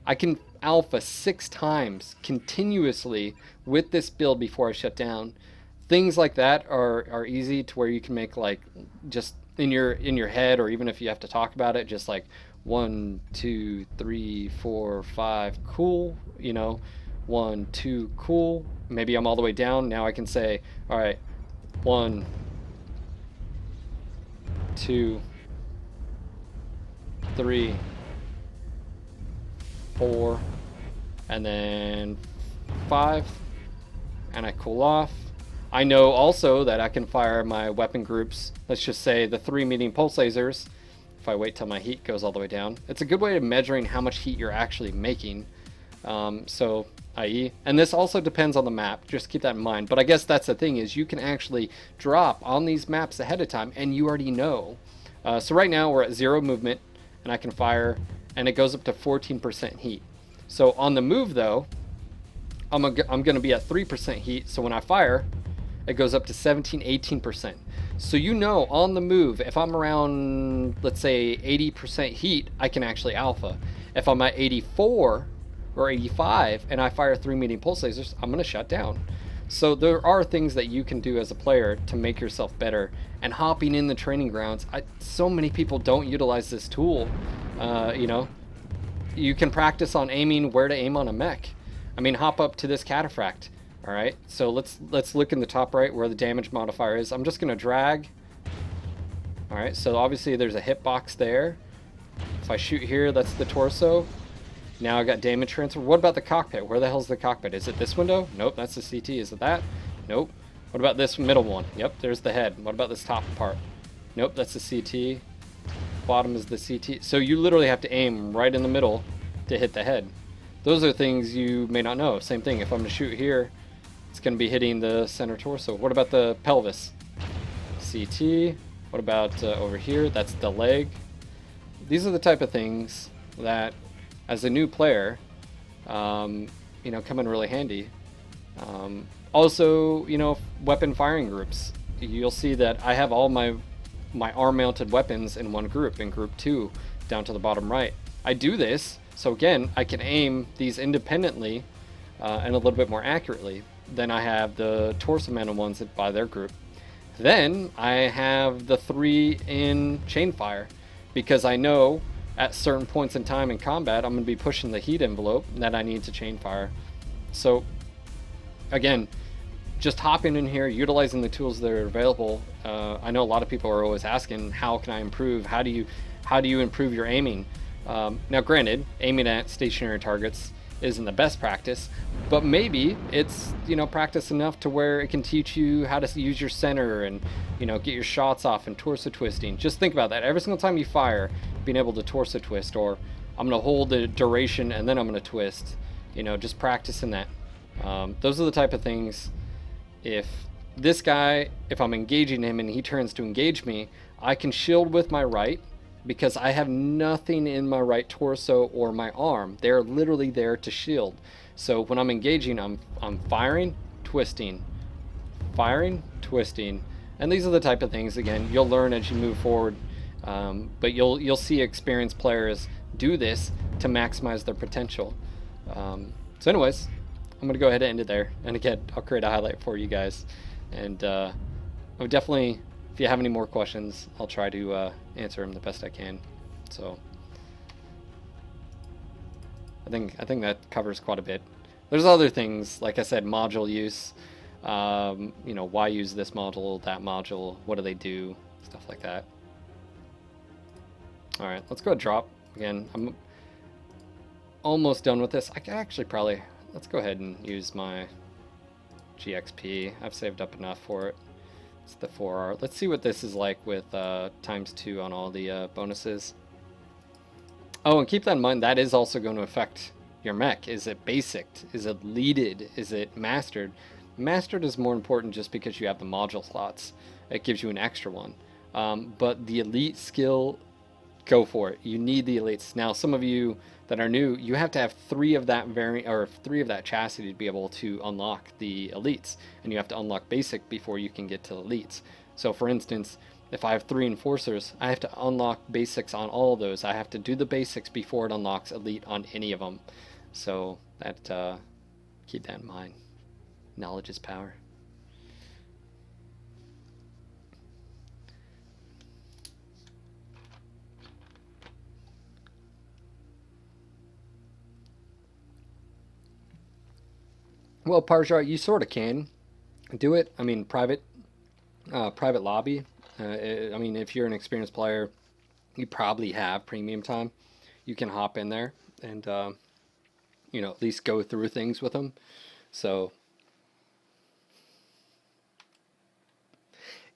I can alpha 6 times continuously with this build before I shut down. Things like that are easy to where you can make, like, just in your head, or even if you have to talk about it, just like 1, 2, 3, 4, 5, cool, you know, 1, 2, cool. Maybe I'm all the way down. Now I can say, all right, 1, 2, 3, 4, and then 5, and I cool off. I know also that I can fire my weapon groups, let's just say the 3 medium pulse lasers, if I wait till my heat goes all the way down. It's a good way of measuring how much heat you're actually making. So i.e., and this also depends on the map, just keep that in mind. But I guess that's the thing, is you can actually drop on these maps ahead of time and you already know. So right now we're at 0 movement and I can fire, and it goes up to 14% heat. So on the move though, I'm going to be at 3% heat, so when I fire, it goes up to 17-18%. So you know, on the move, if I'm around, let's say 80% heat, I can actually alpha. If I'm at 84 or 85 and I fire 3 medium pulse lasers, I'm going to shut down. So there are things that you can do as a player to make yourself better. And hopping in the training grounds, so many people don't utilize this tool. You know, you can practice on aiming where to aim on a mech. I mean, hop up to this cataphract. All right, so let's look in the top right where the damage modifier is. I'm just gonna drag. All right, so obviously there's a hitbox there. If I shoot here, that's the torso. Now I got damage transfer. What about the cockpit? Where the hell's the cockpit? Is it this window? Nope, that's the CT. Is it that? Nope. What about this middle one? Yep, there's the head. What about this top part? Nope, that's the CT. Bottom is the CT. So you literally have to aim right in the middle to hit the head. Those are things you may not know. Same thing, if I'm to shoot here, it's going to be hitting the center torso. What about the pelvis? CT. What about over here? That's the leg. These are the type of things that, as a new player, you know, come in really handy. Also, you know, weapon firing groups. You'll see that I have all my arm-mounted weapons in one group, in group 2, down to the bottom right. I do this so again I can aim these independently and a little bit more accurately. Then I have the torso-mounted ones by their group. Then I have the 3 in chain fire, because I know at certain points in time in combat, I'm going to be pushing the heat envelope that I need to chain fire. So again, just hopping in here, utilizing the tools that are available. I know a lot of people are always asking, how can I improve? How do you improve your aiming? Now granted, aiming at stationary targets isn't the best practice, but maybe it's, you know, practice enough to where it can teach you how to use your center and, you know, get your shots off and torso twisting. Just think about that. Every single time you fire, being able to torso twist, or I'm going to hold the duration and then I'm going to twist, you know, just practicing that. Those are the type of things. If this guy, if I'm engaging him and he turns to engage me, I can shield with my right, because I have nothing in my right torso or my arm. They're literally there to shield. So when I'm engaging, I'm firing, twisting, firing, twisting. And these are the type of things, again, you'll learn as you move forward. But you'll see experienced players do this to maximize their potential. So anyways, I'm going to go ahead and end it there. And again, I'll create a highlight for you guys. And I would definitely, if you have any more questions, I'll try to answer them the best I can. So I think that covers quite a bit. There's other things, like I said, module use. You know, why use this module, that module, what do they do, stuff like that. All right, let's go drop. Again, I'm almost done with this. I could actually probably, let's go ahead and use my GXP. I've saved up enough for it. It's the 4R. Let's see what this is like with ×2 on all the bonuses. Oh, and keep that in mind, that is also going to affect your mech. Is it basicked? Is it leaded? Is it mastered? Mastered is more important just because you have the module slots. It gives you an extra one. But the elite skill, go for it. You need the elites. Now, some of you that are new, you have to have 3 of that variant, or 3 of that chassis to be able to unlock the elites, and you have to unlock basic before you can get to elites. So for instance, if I have 3 enforcers, I have to unlock basics on all of those. I have to do the basics before it unlocks elite on any of them. So that keep that in mind. Knowledge is power. Well, Parjar, you sort of can do it. I mean, private lobby. I mean, if you're an experienced player, you probably have premium time. You can hop in there and, you know, at least go through things with them. So,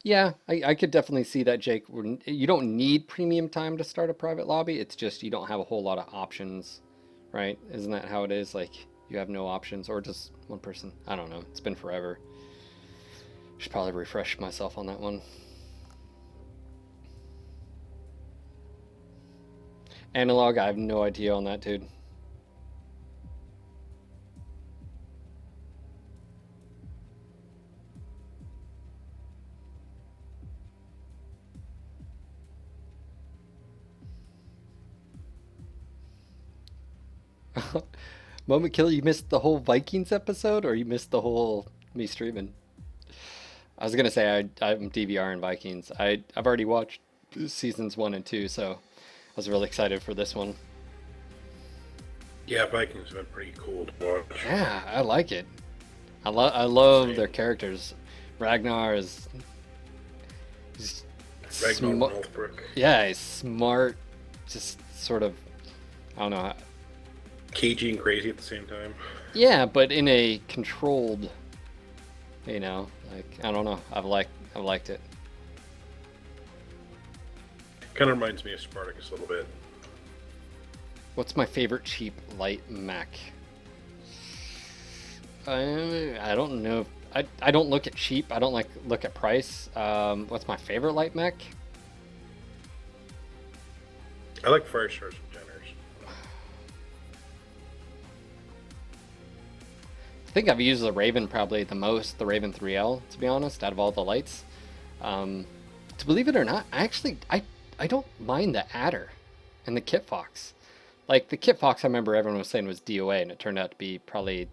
yeah, I could definitely see that, Jake. You don't need premium time to start a private lobby. It's just you don't have a whole lot of options, right? Isn't that how it is? Like, you have no options, or just one person. I don't know. It's been forever. Should probably refresh myself on that one. Analog, I have no idea on that, dude. Moment Killer, you missed the whole Vikings episode, or you missed the whole me streaming? I was gonna say I'm DVRing Vikings. I've already watched seasons 1 and 2, so I was really excited for this one. Yeah, Vikings have been pretty cool to watch. Yeah, I like it. I love their characters. Ragnar is Ragnar Northbrook. Yeah, he's smart. Just sort of, I don't know. Cagey and crazy at the same time. Yeah, but in a controlled, you know, like, I don't know. I've liked it. Kind of reminds me of Spartacus a little bit. What's my favorite cheap light mech? I don't know. I don't look at cheap. I don't look at price. What's my favorite light mech? I like Firestars from Jenners. I think I've used the Raven probably the most, the Raven 3L, to be honest, out of all the lights. To believe it or not, I don't mind the Adder and the Kit Fox. Like, the Kit Fox, I remember everyone was saying was DOA, and it turned out to be probably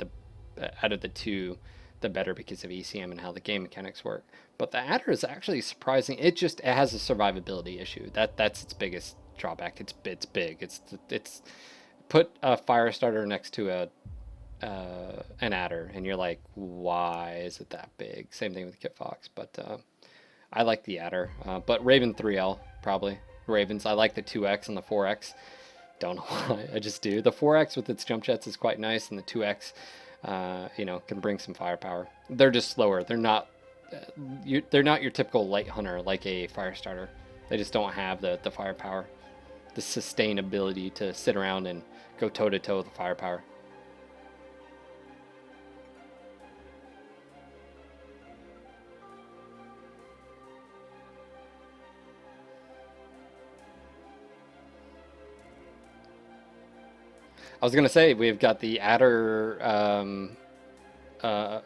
out of the two, the better because of ECM and how the game mechanics work. But the Adder is actually surprising. It has a survivability issue. That's its biggest drawback. It's big. It's put a fire starter next to an adder, and you're like, why is it that big? Same thing with Kit Fox, but I like the adder. But Raven 3L probably. Ravens. I like the 2X and the 4X. Don't know why. I just do. The 4X with its jump jets is quite nice, and the 2X, can bring some firepower. They're just slower. They're not your typical light hunter like a fire starter. They just don't have the firepower, the sustainability to sit around and go toe to toe with the firepower. I was gonna say we've got the Adder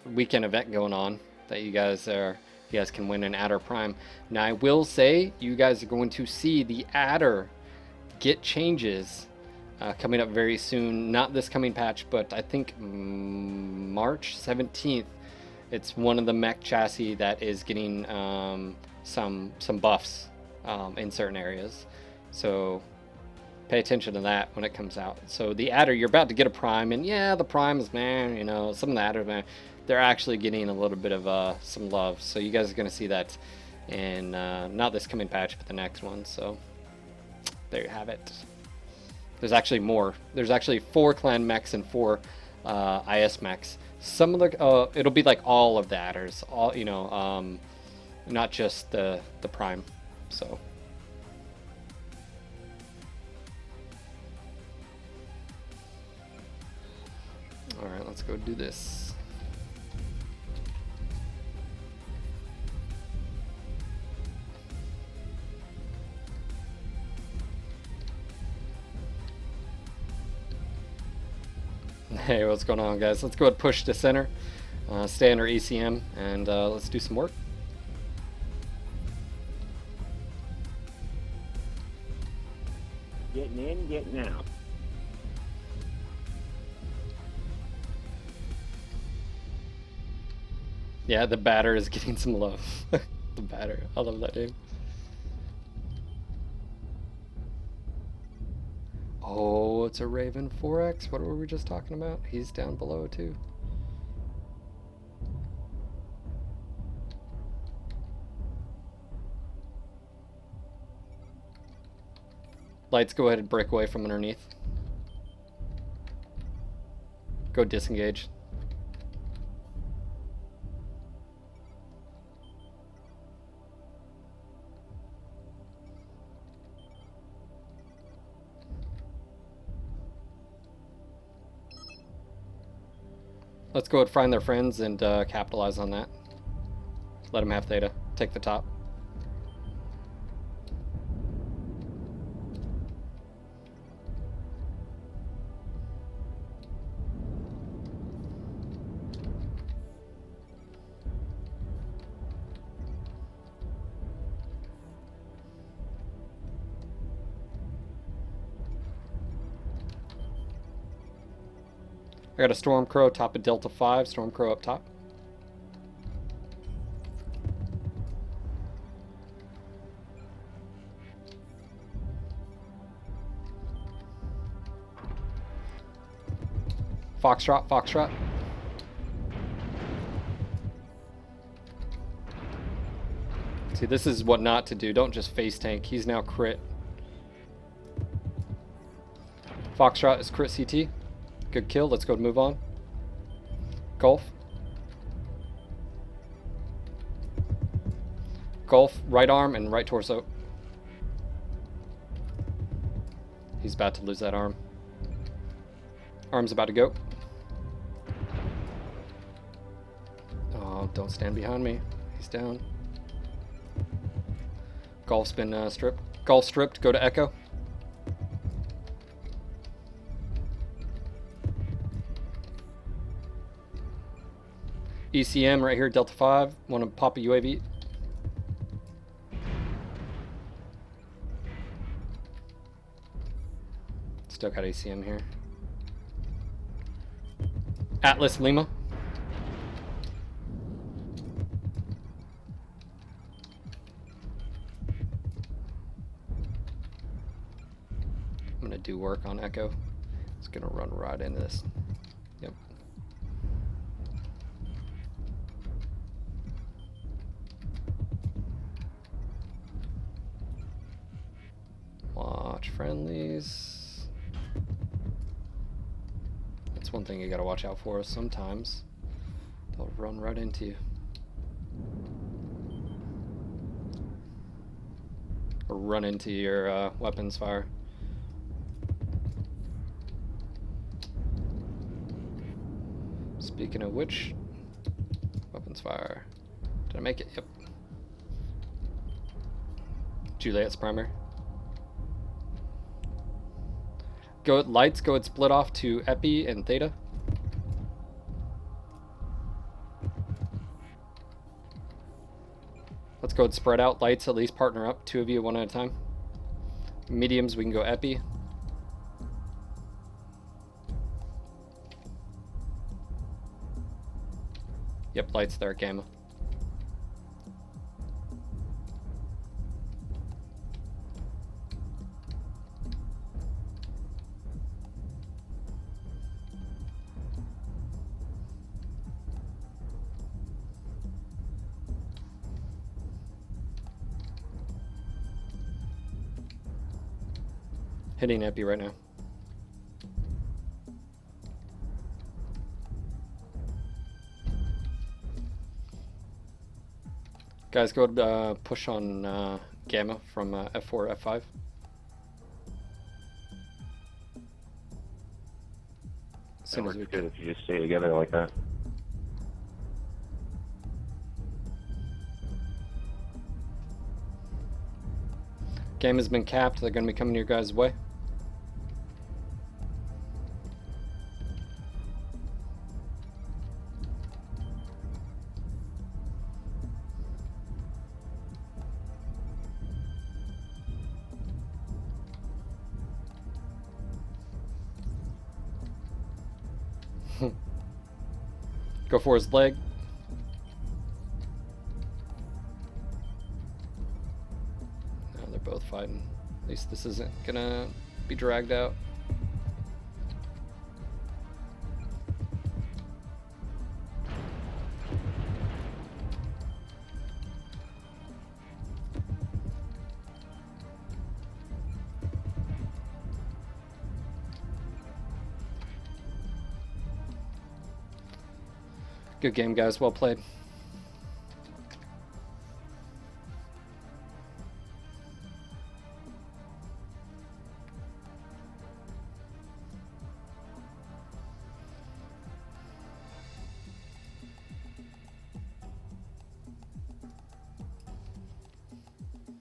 weekend event going on that you guys can win an Adder Prime. Now I will say you guys are going to see the Adder get changes coming up very soon. Not this coming patch, but I think March 17th. It's one of the Mech chassis that is getting some buffs in certain areas. So pay attention to that when it comes out. So the Adder, you're about to get a Prime, and yeah, the Prime is, man, some of the Adder, man, they're actually getting a little bit of some love. So you guys are going to see that in not this coming patch, but the next one. So there you have it. There's actually more. There's actually 4 clan mechs and 4 IS mechs. Some of the it'll be like all of the Adders, all not just the Prime. So. All right, let's go do this. Hey, what's going on, guys? Let's go ahead and push to center, stay under ACM, and let's do some work. Getting in, getting out. Yeah, the batter is getting some love. The batter. I love that name. Oh, it's a Raven 4X. What were we just talking about? He's down below too. Lights, go ahead and break away from underneath. Go disengage. Let's go ahead and find their friends and capitalize on that. Let them have theta. Take the top. I got a Stormcrow top of Delta 5, Stormcrow up top. Foxtrot, Foxtrot. See, this is what not to do. Don't just face tank. He's now crit. Foxtrot is crit CT. Good kill. Let's go move on. Golf. Golf, right arm and right torso. He's about to lose that arm. Arm's about to go. Oh, don't stand behind me. He's down. Golf's been stripped. Golf stripped. Go to Echo. ECM right here, Delta 5. Want to pop a UAV? Still got ACM here. Atlas Lima. to do work on Echo. It's gonna run right into this. Yep. Watch friendlies. That's one thing you gotta watch out for. Sometimes they'll run right into you. Or run into your weapons fire. Speaking of which, weapons fire. Did I make it? Yep. Juliet's primer. Go at lights, go at split off to Epi and Theta. Let's go and spread out. Lights, at least partner up. 2 of you, 1 at a time. Mediums, we can go Epi. Yep, lights there, Gamma. Hitting Epi right now. Guys, go push on Gamma from F4, F5. As soon as we good if you just stay together like that. Gamma's been capped. They're going to be coming your guys' way. Go for his leg. Now they're both fighting. At least this isn't gonna be dragged out. Good game, guys. Well played.